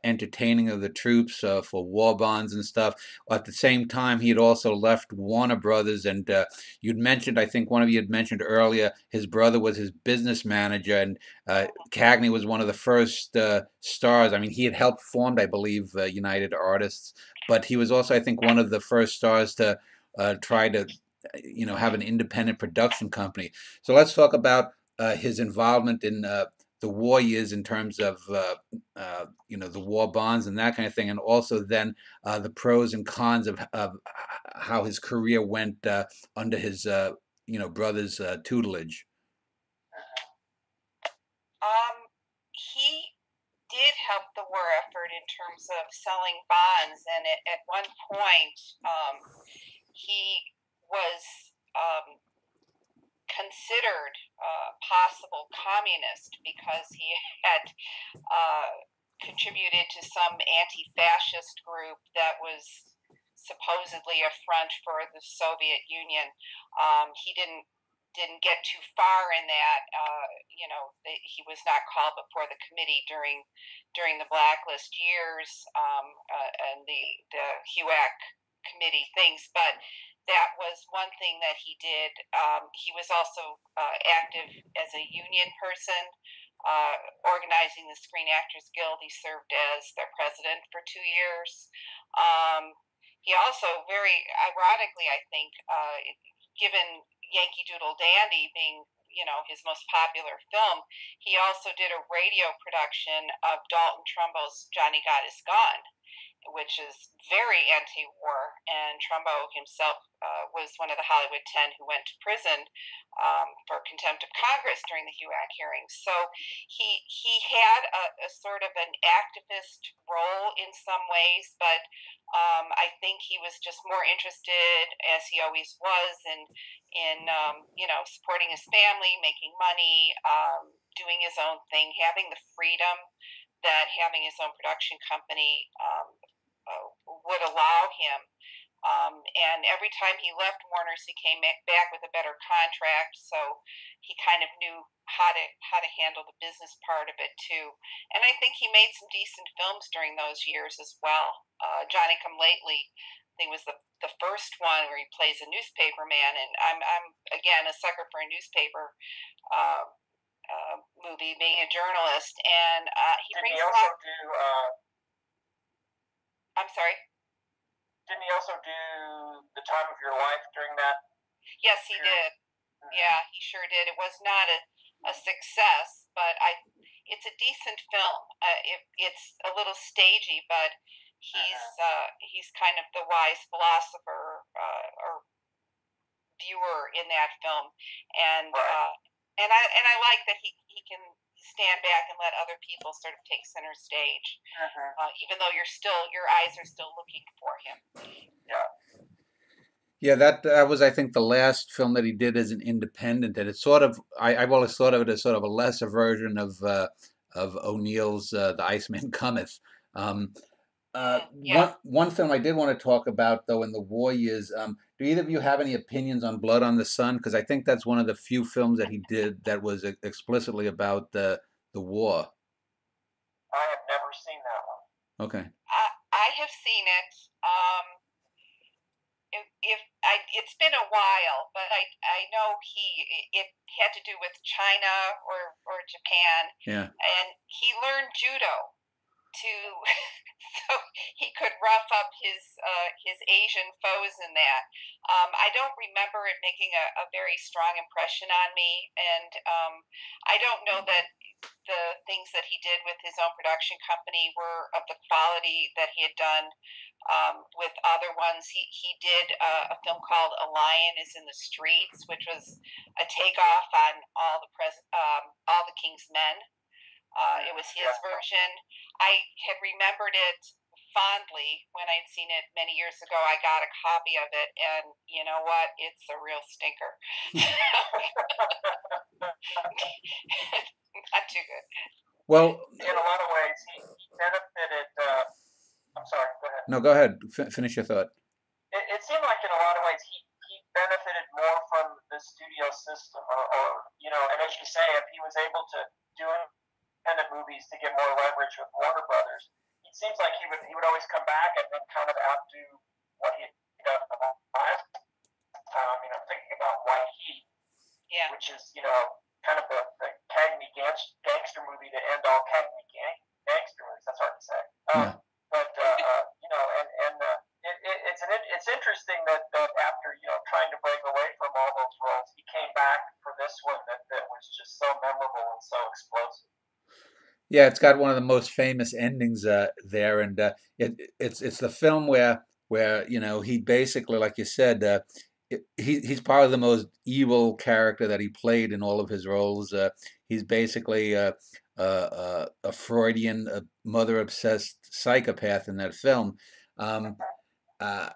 entertaining of the troops for war bonds and stuff. At the same time, he had also left Warner Brothers, and you'd mentioned, I think one of you had mentioned earlier, his brother was his business manager, and Cagney was one of the first stars. I mean, he had helped form, I believe, United Artists, but he was also, I think, one of the first stars to try to have an independent production company. So let's talk about his involvement in the war years in terms of the war bonds and that kind of thing, and also then the pros and cons of how his career went under his brother's tutelage. He did help the war effort in terms of selling bonds, and at one point he was considered possible communist, because he had contributed to some anti-fascist group that was supposedly a front for the Soviet Union. He didn't get too far in that. He was not called before the committee during the blacklist years and the HUAC committee things, but that was one thing that he did. He was also active as a union person, organizing the Screen Actors Guild. He served as their president for 2 years. He also, very ironically, I think, given Yankee Doodle Dandy being his most popular film, he also did a radio production of Dalton Trumbo's Johnny Got His Gun, which is very anti-war, and Trumbo himself was one of the Hollywood 10 who went to prison for contempt of Congress during the HUAC hearings. So he had a sort of an activist role in some ways, but I think he was just more interested, as he always was, in supporting his family, making money, doing his own thing, having the freedom that having his own production company would allow him. And every time he left Warner's, he came back with a better contract, so he kind of knew how to handle the business part of it too. And I think he made some decent films during those years as well. Johnny Come Lately, I think, was the first one where he plays a newspaper man, and I'm again a sucker for a newspaper movie, being a journalist, and he brings also do. I'm sorry. Didn't he also do The Time of Your Life during that? Yes, he did. Yeah, he sure did. It was not a success, but it's a decent film. It's a little stagey, but he's kind of the wise philosopher or viewer in that film, and I like that he can stand back and let other people sort of take center stage, even though your eyes are still looking for him. Yeah. Yeah, that was, I think, the last film that he did as an independent, and it's sort of I've always thought of it as sort of a lesser version of O'Neill's The Iceman Cometh. Um, Yeah. one film I did want to talk about though in the war years. Do either of you have any opinions on Blood on the Sun? Because I think that's one of the few films that he did that was explicitly about the war. I have never seen that one. Okay. I have seen it. If it's been a while, but I know it had to do with China or Japan, Yeah. and he learned judo to so he could rough up his Asian foes in that. I don't remember it making a very strong impression on me, and I don't know that the things that he did with his own production company were of the quality that he had done with other ones. He did a film called A Lion Is in the Streets, which was a takeoff on all the King's Men. It was his version. I had remembered it fondly when I'd seen it many years ago. I got a copy of it, and you know what? It's a real stinker. Not too good. Well, In a lot of ways, he benefited. I'm sorry. Go ahead. no, go ahead. Finish your thought. It seemed like in a lot of ways he benefited more from the studio system, or and as you say, if he was able to do independent movies to get more leverage with Warner Brothers, it seems like he would always come back and then kind of outdo what he had done last time. I'm thinking about White Heat, Yeah. which is kind of the Cagney gangster movie to end all Cagney gangster movies. That's hard to say. Yeah. But it's interesting that after trying to break away from all those roles, he came back for this one that was just so memorable and so explosive. Yeah, it's got one of the most famous endings there, and it's the film where he basically, like you said, he's probably the most evil character that he played in all of his roles. He's basically a Freudian, mother obsessed psychopath in that film. Um, uh,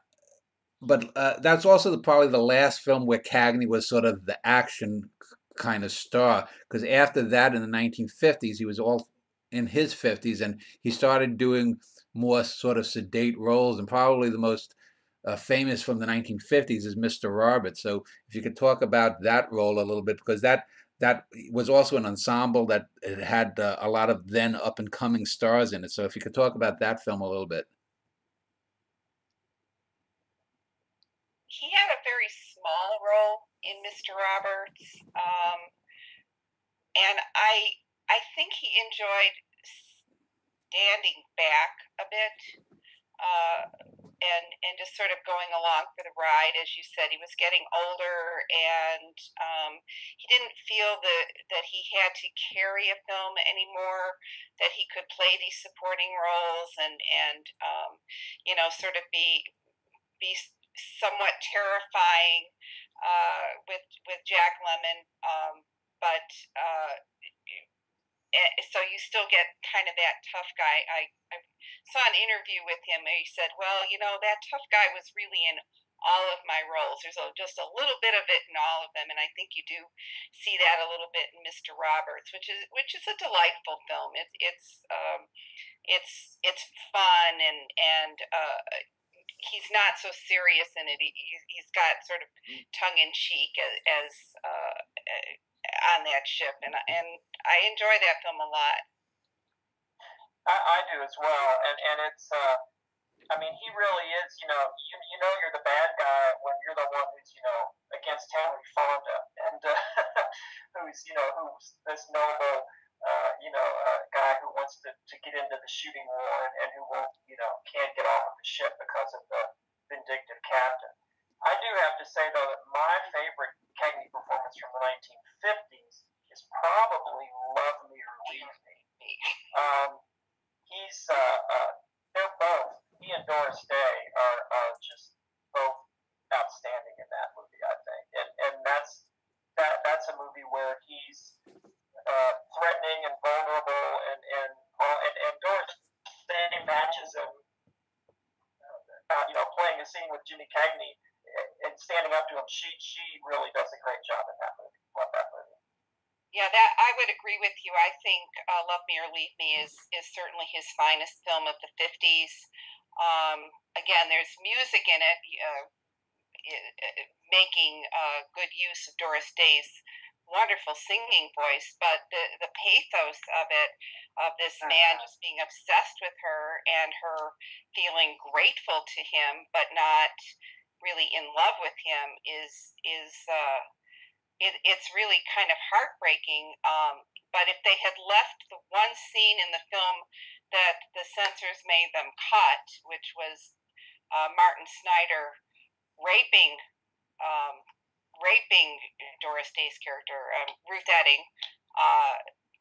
but that's also probably the last film where Cagney was sort of the action kind of star, because after that in the 1950s he was all in his 50s and he started doing more sort of sedate roles, and probably the most famous from the 1950s is Mr. Robert. So if you could talk about that role a little bit, because that was also an ensemble that it had a lot of then up and coming stars in it. So if you could talk about that film a little bit. He had a very small role in Mr. Roberts, and I think he enjoyed standing back a bit, and just sort of going along for the ride. As you said, he was getting older, and he didn't feel that he had to carry a film anymore. That he could play these supporting roles and sort of be somewhat terrifying with Jack Lemmon, but so you still get kind of that tough guy. I saw an interview with him where he said, "Well, that tough guy was really in all of my roles. There's just a little bit of it in all of them, and I think you do see that a little bit in Mr. Roberts, which is a delightful film. It's fun and he's not so serious in it. He's got sort of tongue in cheek as on that ship, and I enjoy that film a lot. I do as well, and it's he really is. You're the bad guy when you're the one who's against Henry Fonda, and who's this noble guy who wants to get into the shooting war and who won't can't get off of the ship because of the vindictive captain. I do have to say though that my favorite Cagney performance from the 1950s is probably Love Me or Leave Me. They're both, he and Doris Day are just both outstanding in that movie, I think, and that's a movie where he's threatening and vulnerable, and Doris Day matches him, playing a scene with Jimmy Cagney. It living up to him. She really does a great job in that movie. Love that movie. Yeah, that I would agree with you. I think Love Me or Leave Me is certainly his finest film of the 50s. Again, there's music in it, making good use of Doris Day's wonderful singing voice, but the pathos of it, of this man just being obsessed with her and her feeling grateful to him, but not really in love with him, it's really kind of heartbreaking. But if they had left the one scene in the film that the censors made them cut, which was Martin Schneider raping raping Doris Day's character, Ruth Etting,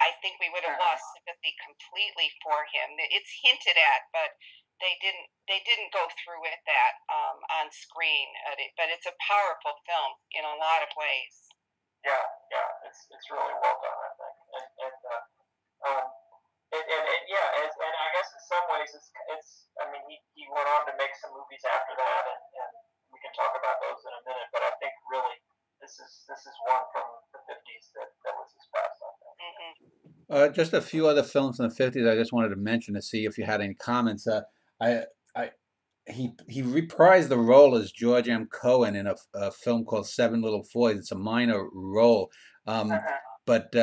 I think we would have lost sympathy completely for him. It's hinted at, but they didn't go through with that on screen. But it's a powerful film in a lot of ways. Yeah, it's really well done, I think, and I guess in some ways it's. I mean, he went on to make some movies after that, and we can talk about those in a minute. But I think really this is one from the 50s that was his best, I think. Mm-hmm. Just a few other films in the 50s I just wanted to mention to see if you had any comments. He reprised the role as George M. Cohan in a film called Seven Little Boys. It's a minor role, but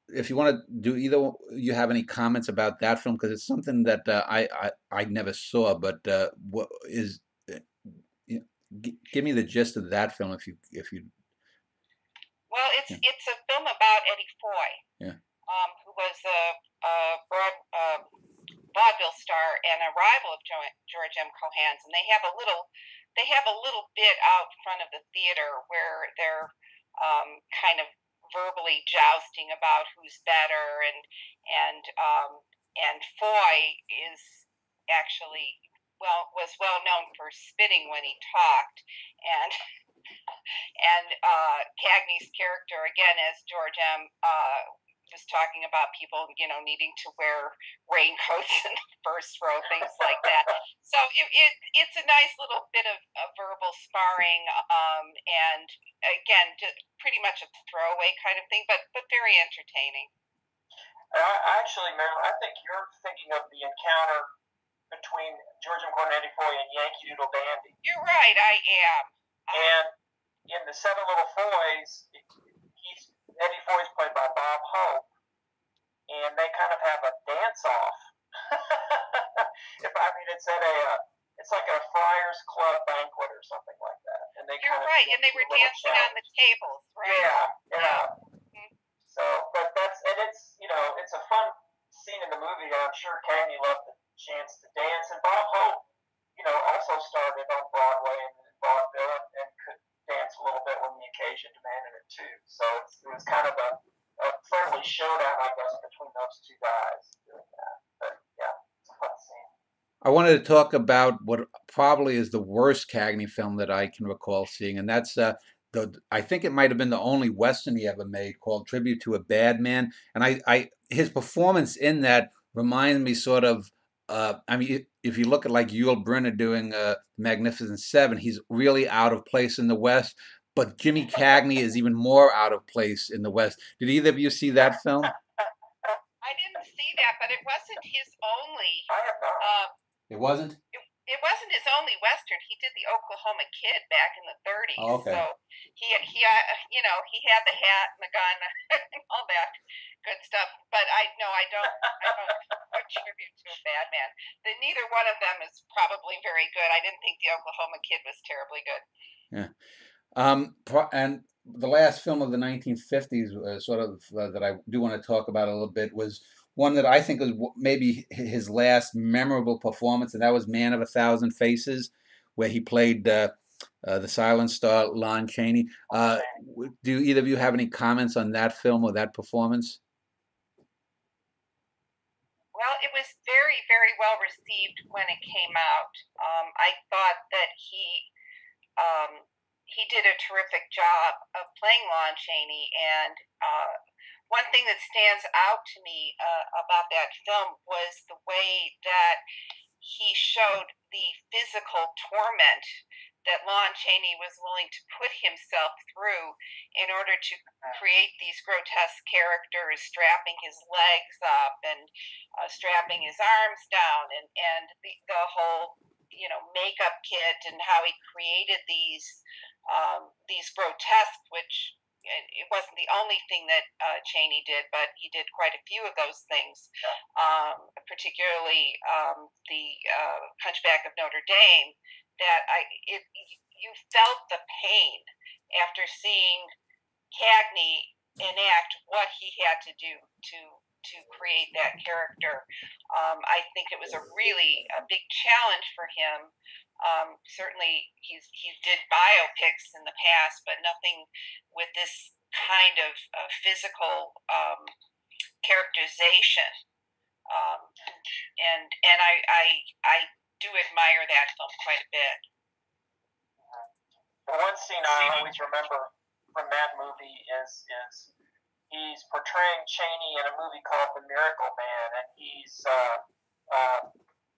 if you want to do either, you have any comments about that film, because it's something that I never saw. But what is give me the gist of that film if you. Well, it's a film about Eddie Foy, who was a vaudeville star and a rival of George M. Cohan's, and they have a little bit out front of the theater where they're kind of verbally jousting about who's better, and Foy is actually was well known for spitting when he talked, and Cagney's character, again as George M., was talking about people, needing to wear raincoats in the first row, things like that. So it's a nice little bit of verbal sparring, and again, pretty much a throwaway kind of thing, but very entertaining. Actually, Marilyn, I think you're thinking of the encounter between George M. Cohan and Eddie Foy and Yankee Doodle Dandy. You're right, I am. And in the Seven Little Boys, Eddie Foy's played by Bob Hope, and they kind of have a dance-off. It's like a Friars Club banquet or something like that. And You're right, and they were dancing on the tables, right? Yeah. Mm-hmm. So, but it's a fun scene in the movie. I'm sure Cagney loved the chance to dance, and Bob Hope, also started on Broadway and vaudeville and could dance a little bit when the occasion demanded it too. So it was kind of a friendly showdown, I guess, between those two guys doing that. But yeah, it's a fun scene. I wanted to talk about what probably is the worst Cagney film that I can recall seeing, and that's I think it might have been the only Western he ever made, called Tribute to a Bad Man. And his performance in that reminds me sort of, if you look at like Yul Brynner doing Magnificent Seven, he's really out of place in the West. But Jimmy Cagney is even more out of place in the West. Did either of you see that film? I didn't see that, but it wasn't his only. It wasn't? It wasn't his only Western. He did the Oklahoma Kid back in the 30s. Oh, okay. So he had the hat and the gun and all that good stuff. But I don't attribute to a bad man. Neither one of them is probably very good. I didn't think the Oklahoma Kid was terribly good. Yeah. And the last film of the 1950s, that I do want to talk about a little bit, was one that I think was maybe his last memorable performance, and that was Man of a Thousand Faces, where he played the silent star Lon Chaney. Do either of you have any comments on that film or that performance? Well, it was very, very well received when it came out. I thought that he did a terrific job of playing Lon Chaney, and one thing that stands out to me about that film was the way that he showed the physical torment that Lon Chaney was willing to put himself through in order to create these grotesque characters, strapping his legs up and strapping his arms down, and the whole makeup kit, and how he created these grotesque, which it wasn't the only thing that Chaney did, but he did quite a few of those things, particularly the Hunchback of Notre Dame. You felt the pain after seeing Cagney enact what he had to do to create that character. I think it was a big challenge for him. Certainly, he did biopics in the past, but nothing with this kind of physical characterization. And I do admire that film quite a bit. The one scene I always remember from that movie is he's portraying Chaney in a movie called The Miracle Man, and he's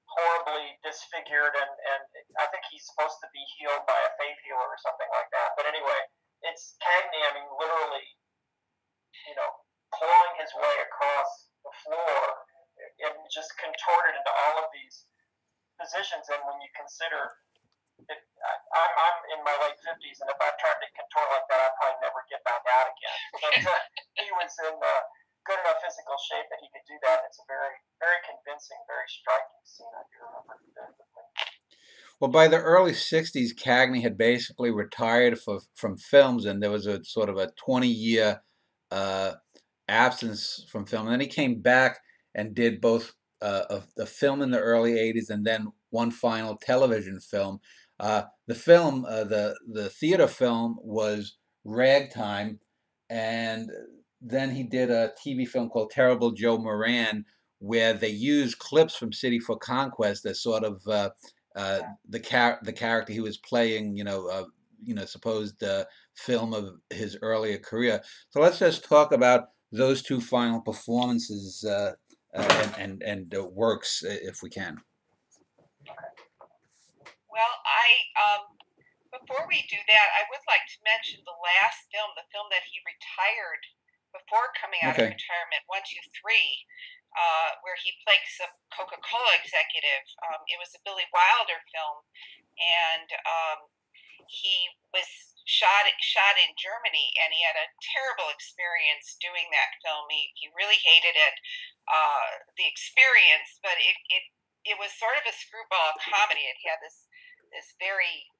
horribly disfigured, and I think he's supposed to be healed by a faith healer or something like that. But anyway, it's Cagney, I mean, literally, clawing his way across the floor and just contorted into all of these positions. And when you consider it, I'm in my late 50s, and if I tried to contort like that, I'd probably never get back out again. But he was in good enough physical shape that he could do that. It's a very, very convincing, very striking scene. I do remember vividly. Well, by the early 60s, Cagney had basically retired from films, and there was a sort of a 20-year absence from film. And then he came back and did both a film in the early 80s and then one final television film. The film, the theater film, was Ragtime, and then he did a TV film called Terrible Joe Moran, where they used clips from City for Conquest as sort of the character he was playing, supposed film of his earlier career. So let's just talk about those two final performances and works, if we can. Well, before we do that, I would like to mention the last film, the film that he retired before coming out of retirement, 123, where he played some Coca-Cola executive. It was a Billy Wilder film, and he was shot in Germany, and he had a terrible experience doing that film. He really hated it, the experience, but it was sort of a screwball comedy. It had this very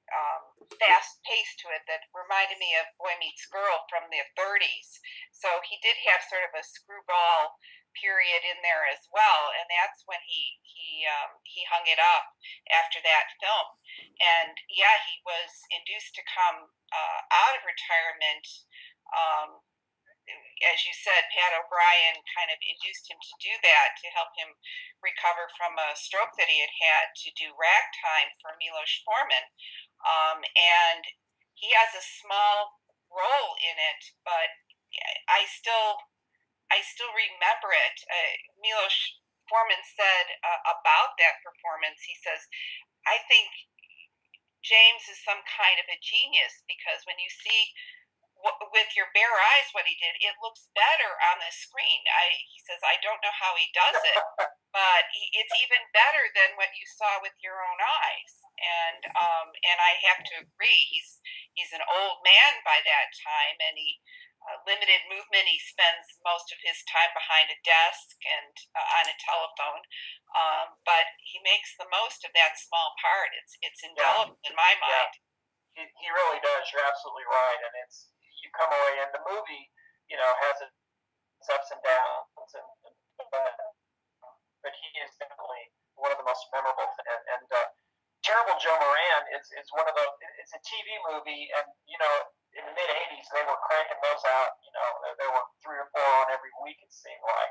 fast pace to it that reminded me of Boy Meets Girl from the 30s. So he did have sort of a screwball period in there as well, and that's when he hung it up after that film. And yeah, he was induced to come out of retirement. As you said, Pat O'Brien kind of induced him to do that to help him recover from a stroke that he had to do Ragtime for Milos Forman. And he has a small role in it, but I still remember it. Milos Forman said about that performance, he says, I think James is some kind of a genius, because when you see with your bare eyes what he did, it looks better on the screen. He says, I don't know how he does it, but it's even better than what you saw with your own eyes. And I have to agree. He's an old man by that time, and he limited movement. He spends most of his time behind a desk and on a telephone, but he makes the most of that small part. It's indelible in my mind. Yeah. He really does. You're absolutely right, and you come away, and the movie, has its ups and downs, but he is definitely one of the most memorable. And Terrible Joe Moran is one of those. It's a TV movie, and in the mid '80s they were cranking those out. There were 3 or 4 on every week, it seemed like.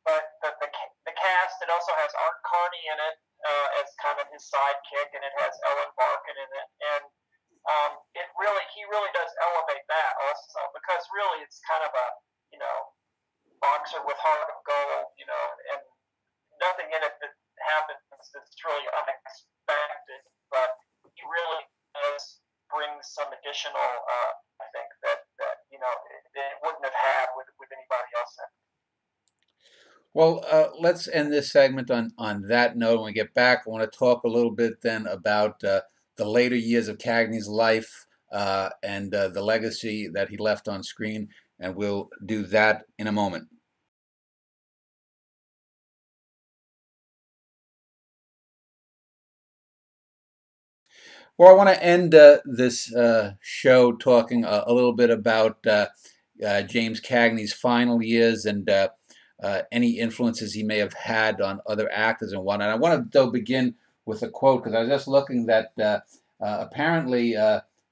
But the cast, it also has Art Carney in it as kind of his sidekick, and it has Ellen Barkin in it, and he really does elevate that also, because really it's kind of a boxer with heart of gold, and nothing in it that happens that's really unexpected, but he really emotional. I think that it wouldn't have had with anybody else in. Well, let's end this segment on that note. When we get back, I want to talk a little bit then about the later years of Cagney's life and the legacy that he left on screen, and we'll do that in a moment. Well, I want to end this show talking a little bit about James Cagney's final years and any influences he may have had on other actors and whatnot. I want to, though, begin with a quote, because I was just looking that apparently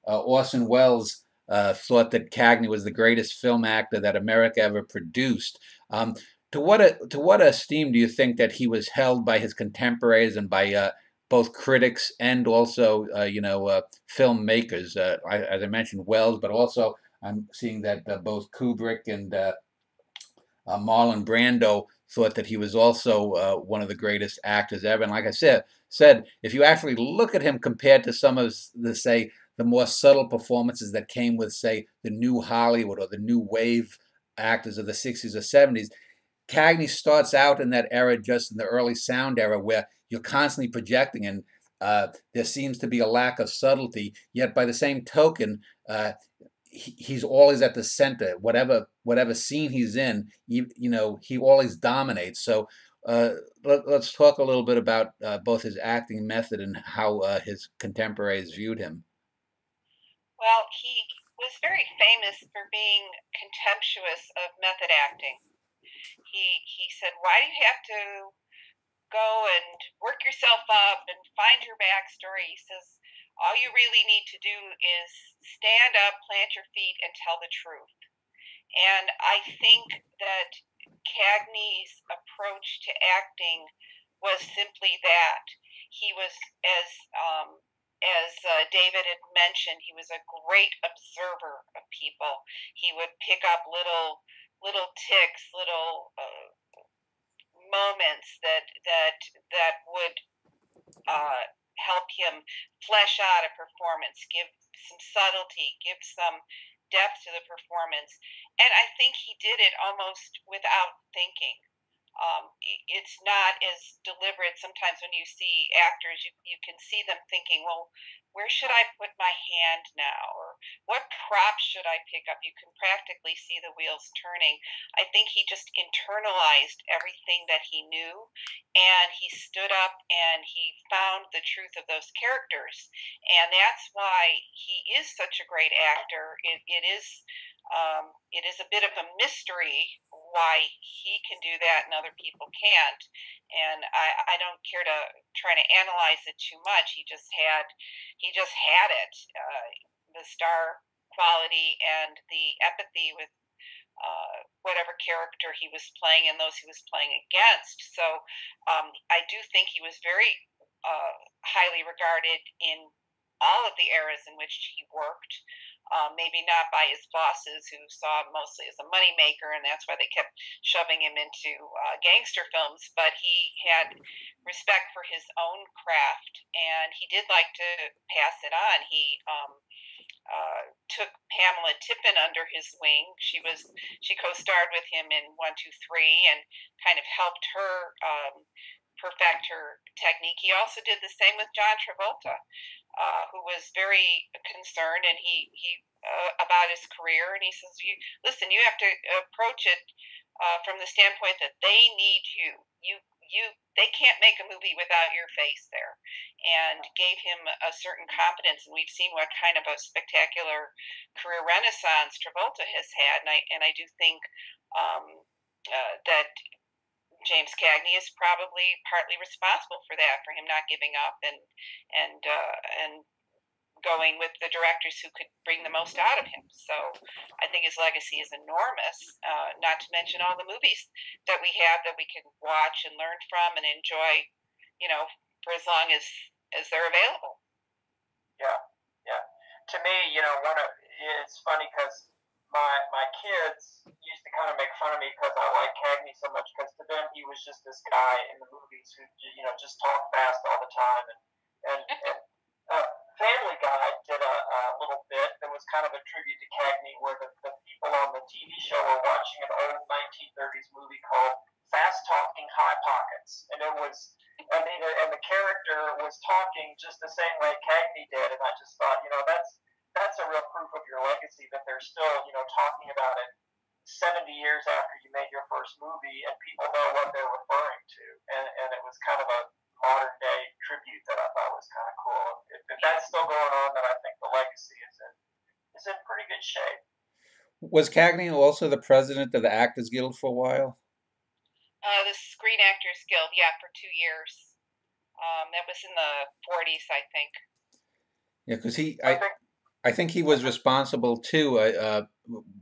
Orson Welles thought that Cagney was the greatest film actor that America ever produced. To what esteem do you think that he was held by his contemporaries and by both critics and also, filmmakers? As I mentioned, Welles, but also I'm seeing that both Kubrick and Marlon Brando thought that he was also one of the greatest actors ever. And like I said, if you actually look at him compared to some of the more subtle performances that came with, say, the new Hollywood or the new wave actors of the 60s or 70s, Cagney starts out in that era, just in the early sound era, where you're constantly projecting, and there seems to be a lack of subtlety. Yet, by the same token, he's always at the center. Whatever scene he's in, he always dominates. So let's talk a little bit about both his acting method and how his contemporaries viewed him. Well, he was very famous for being contemptuous of method acting. He said, "Why do you have to go and work yourself up and find your backstory?" He says, "All you really need to do is stand up, plant your feet, and tell the truth." And I think that Cagney's approach to acting was simply that. He was, as David had mentioned, he was a great observer of people. He would pick up little ticks, little moments that would help him flesh out a performance, give some subtlety, give some depth to the performance. And I think he did it almost without thinking. It's not as deliberate. Sometimes when you see actors, you can see them thinking, well, where should I put my hand now? Or what props should I pick up? You can practically see the wheels turning. I think he just internalized everything that he knew, and he stood up and he found the truth of those characters. And that's why he is such a great actor. It is a bit of a mystery why he can do that and other people can't. And I don't care to try to analyze it too much. He just had it, the star quality and the empathy with whatever character he was playing and those he was playing against. So I do think he was very highly regarded in all of the eras in which he worked. Maybe not by his bosses, who saw him mostly as a moneymaker, and that's why they kept shoving him into gangster films. But he had respect for his own craft, and he did like to pass it on. He took Pamela Tippin under his wing. She co-starred with him in 1, 2, 3, and kind of helped her perfect her technique. He also did the same with John Travolta, who was very concerned, and he about his career, and he says, "Listen, you have to approach it from the standpoint that they need you. They can't make a movie without your face there," and gave him a certain competence. And we've seen what kind of a spectacular career renaissance Travolta has had, and I do think that James Cagney is probably partly responsible for that, for him not giving up and going with the directors who could bring the most out of him. So I think his legacy is enormous. Not to mention all the movies that we have that we can watch and learn from and enjoy, for as long as they're available. Yeah. To me, it's funny because my kids used to kind of make fun of me because I like Cagney so much, because to them he was just this guy in the movies who just talked fast all the time, and Family Guy did a little bit that was was kind of a tribute to Cagney, where the people on the TV show were watching an old 1930s movie called Fast Talking High Pockets, and it was, I mean, and the character was talking just the same way Cagney did, and I just thought, that's a real proof of your legacy, that they're still, talking about it 70 years after you made your first movie, and people know what they're referring to, and it was kind of a modern day tribute that I thought was kind of cool. If that's still going on, then I think the legacy is in pretty good shape. Was Cagney also the president of the Actors Guild for a while? The Screen Actors Guild, yeah, for 2 years. That was in the 40s, I think. Yeah, because I think he was responsible too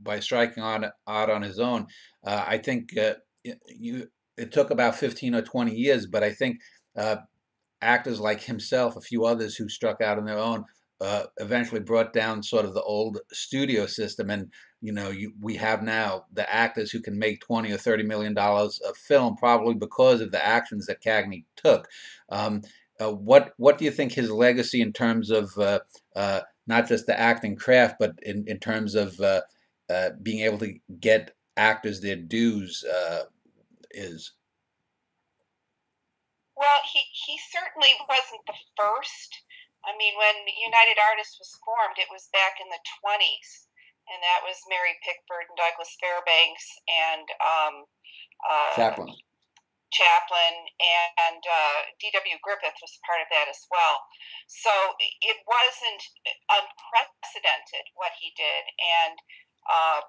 by striking out on his own. I think it took about 15 or 20 years, but I think actors like himself, a few others who struck out on their own, eventually brought down sort of the old studio system, and we have now the actors who can make $20 or $30 million of film, probably because of the actions that Cagney took. What do you think his legacy in terms of not just the acting craft, but in terms of being able to get actors their dues is? Well, he certainly wasn't the first. I mean, when United Artists was formed, it was back in the 20s, and that was Mary Pickford and Douglas Fairbanks and Chaplin. And D.W. Griffith was part of that as well. So it wasn't unprecedented what he did, and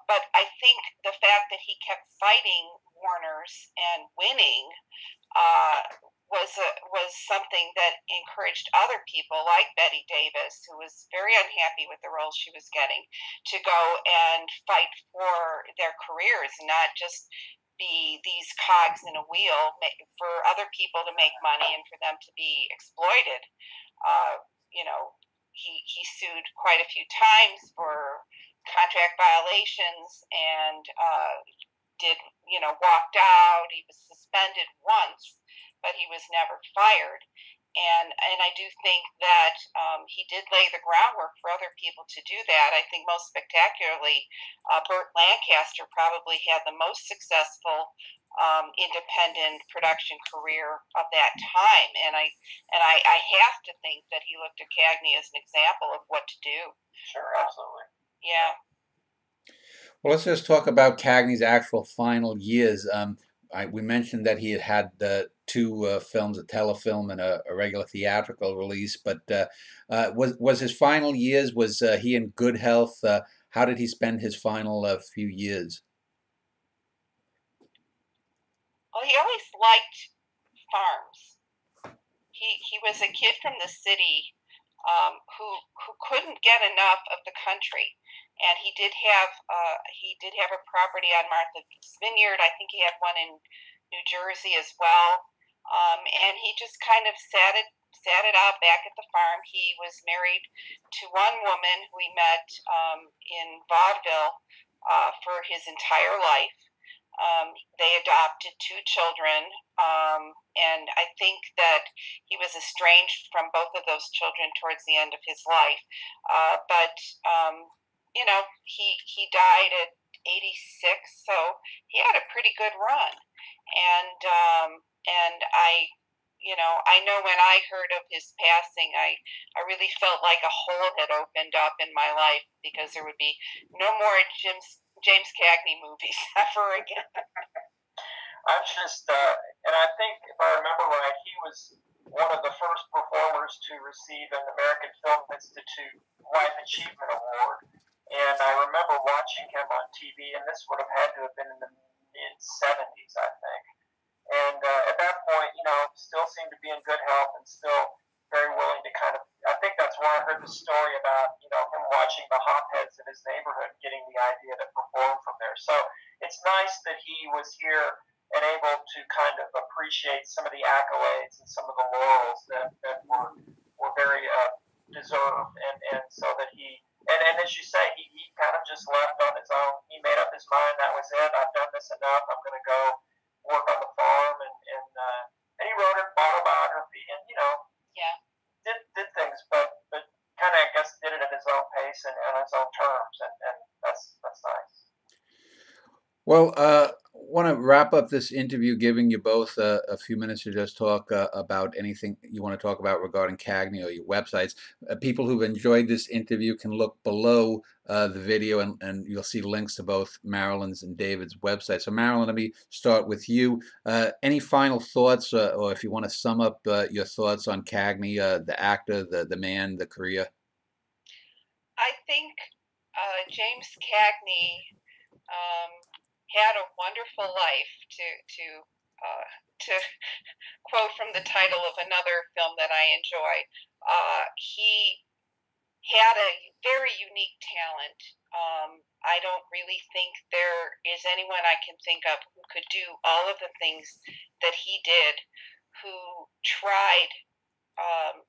but I think the fact that he kept fighting Warner's and winning was something that encouraged other people like Bette Davis, who was very unhappy with the roles she was getting, to go and fight for their careers, and not just be these cogs in a wheel for other people to make money and for them to be exploited. He sued quite a few times for contract violations and walked out. He was suspended once, but he was never fired. And I do think that he did lay the groundwork for other people to do that. I think most spectacularly, Burt Lancaster probably had the most successful independent production career of that time. And I have to think that he looked at Cagney as an example of what to do. Sure, absolutely. Yeah. Well, let's just talk about Cagney's actual final years. We mentioned that he had two films, a telefilm and a regular theatrical release. But was his final years, was he in good health? How did he spend his final few years? Well, he always liked farms. He was a kid from the city who couldn't get enough of the country. And he did have a property on Martha's Vineyard. I think he had one in New Jersey as well. And he just kind of sat it out back at the farm. He was married to one woman who he met in vaudeville for his entire life. They adopted two children, and I think that he was estranged from both of those children towards the end of his life. But he died at 86, so he had a pretty good run. And I know when I heard of his passing, I really felt like a hole had opened up in my life, because there would be no more James Cagney movies ever again. I'm just, and I think if I remember right, he was one of the first performers to receive an American Film Institute Life Achievement Award. And I remember watching him on TV, and this would have had to have been in the mid-70s, I think. And at that point, still seemed to be in good health and still very willing to kind of, I think that's where I heard the story about, him watching the hotheads in his neighborhood getting the idea to perform from there. So it's nice that he was here and able to kind of appreciate some of the accolades and some of the laurels that were very deserved. And so that and as you say, he kind of just left on his own. He made up his mind, that was it. I've done this enough. I'm going to go work on the farm, and he wrote an autobiography, and did things, but kind of, I guess, did it at his own pace and its own terms, and that's nice. Well, want to wrap up this interview giving you both a few minutes to just talk about anything you want to talk about regarding Cagney or your websites. People who've enjoyed this interview can look below the video, and you'll see links to both Marilyn's and David's websites. So Marilyn, let me start with you. Any final thoughts, or if you want to sum up your thoughts on Cagney, the actor, the man, the career? I think James Cagney had a wonderful life, to quote from the title of another film that I enjoy. He had a very unique talent. I don't really think there is anyone I can think of who could do all of the things that he did, who tried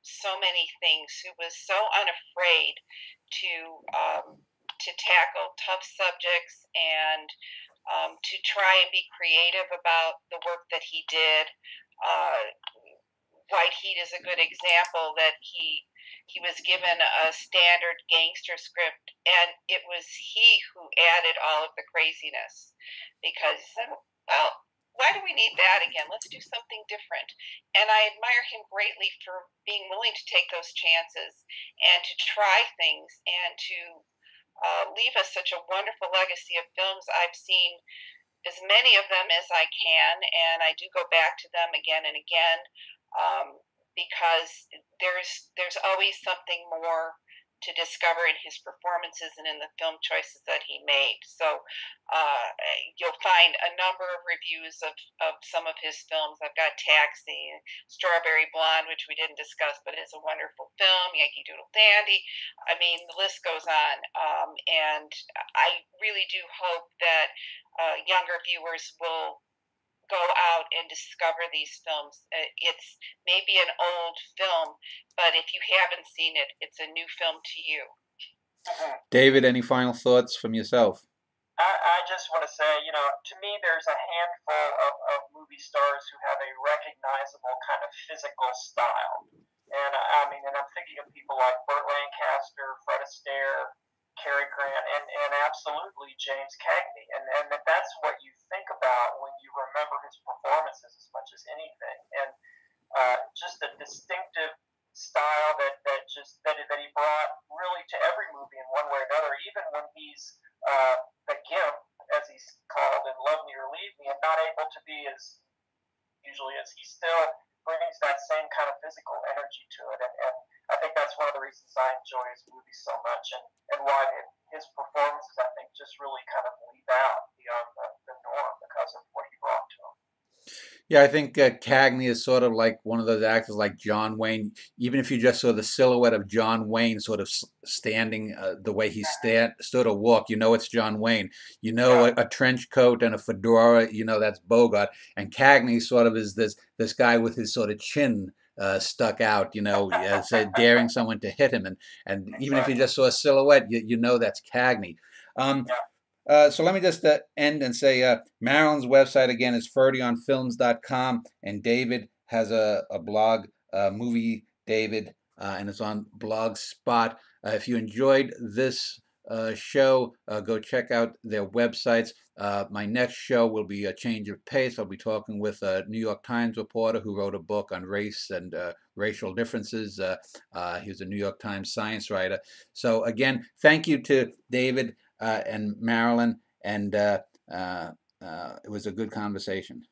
so many things, who was so unafraid to tackle tough subjects and to try and be creative about the work that he did. White Heat is a good example that he was given a standard gangster script, and it was he who added all of the craziness, because he said, well, why do we need that again? Let's do something different. And I admire him greatly for being willing to take those chances and to try things and to leave us such a wonderful legacy of films. I've seen as many of them as I can, and I do go back to them again and again, because there's always something more to discover in his performances and in the film choices that he made. So you'll find a number of reviews of some of his films. I've got Taxi, Strawberry Blonde, which we didn't discuss, but is a wonderful film, Yankee Doodle Dandy. I mean, the list goes on. And I really do hope that younger viewers will go out and discover these films. It's maybe an old film, but if you haven't seen it, it's a new film to you. David, any final thoughts from yourself? I just want to say, to me, there's a handful of movie stars who have a recognizable kind of physical style. And I'm thinking of people like Burt Lancaster, Fred Astaire, Cary Grant, and absolutely James Cagney. And that's what you think about when you remember his performances as much as anything. And just a distinctive style that he brought really to every movie in one way or another, even when he's the gimp, as he's called in Love Me or Leave Me, and not able to be as usually as he still brings that same kind of physical energy to it. And I think that's one of the reasons I enjoy his movies so much, and why his performances, I think, just really kind of leap out beyond the norm because of what he brought to him. Yeah, I think Cagney is sort of like one of those actors like John Wayne. Even if you just saw the silhouette of John Wayne sort of standing the way he stood or walked, you know it's John Wayne. You know a trench coat and a fedora, you know that's Bogart. And Cagney sort of is this guy with his sort of chin stuck out, daring someone to hit him. And even if you just saw a silhouette, you know that's Cagney. So let me just end and say Marilyn's website again is ferdyonfilms.com, and David has a blog, Movie David, and it's on Blogspot. If you enjoyed this show, go check out their websites. My next show will be A Change of Pace. I'll be talking with a New York Times reporter who wrote a book on race and racial differences. He was a New York Times science writer. So again, thank you to David and Marilyn, and it was a good conversation.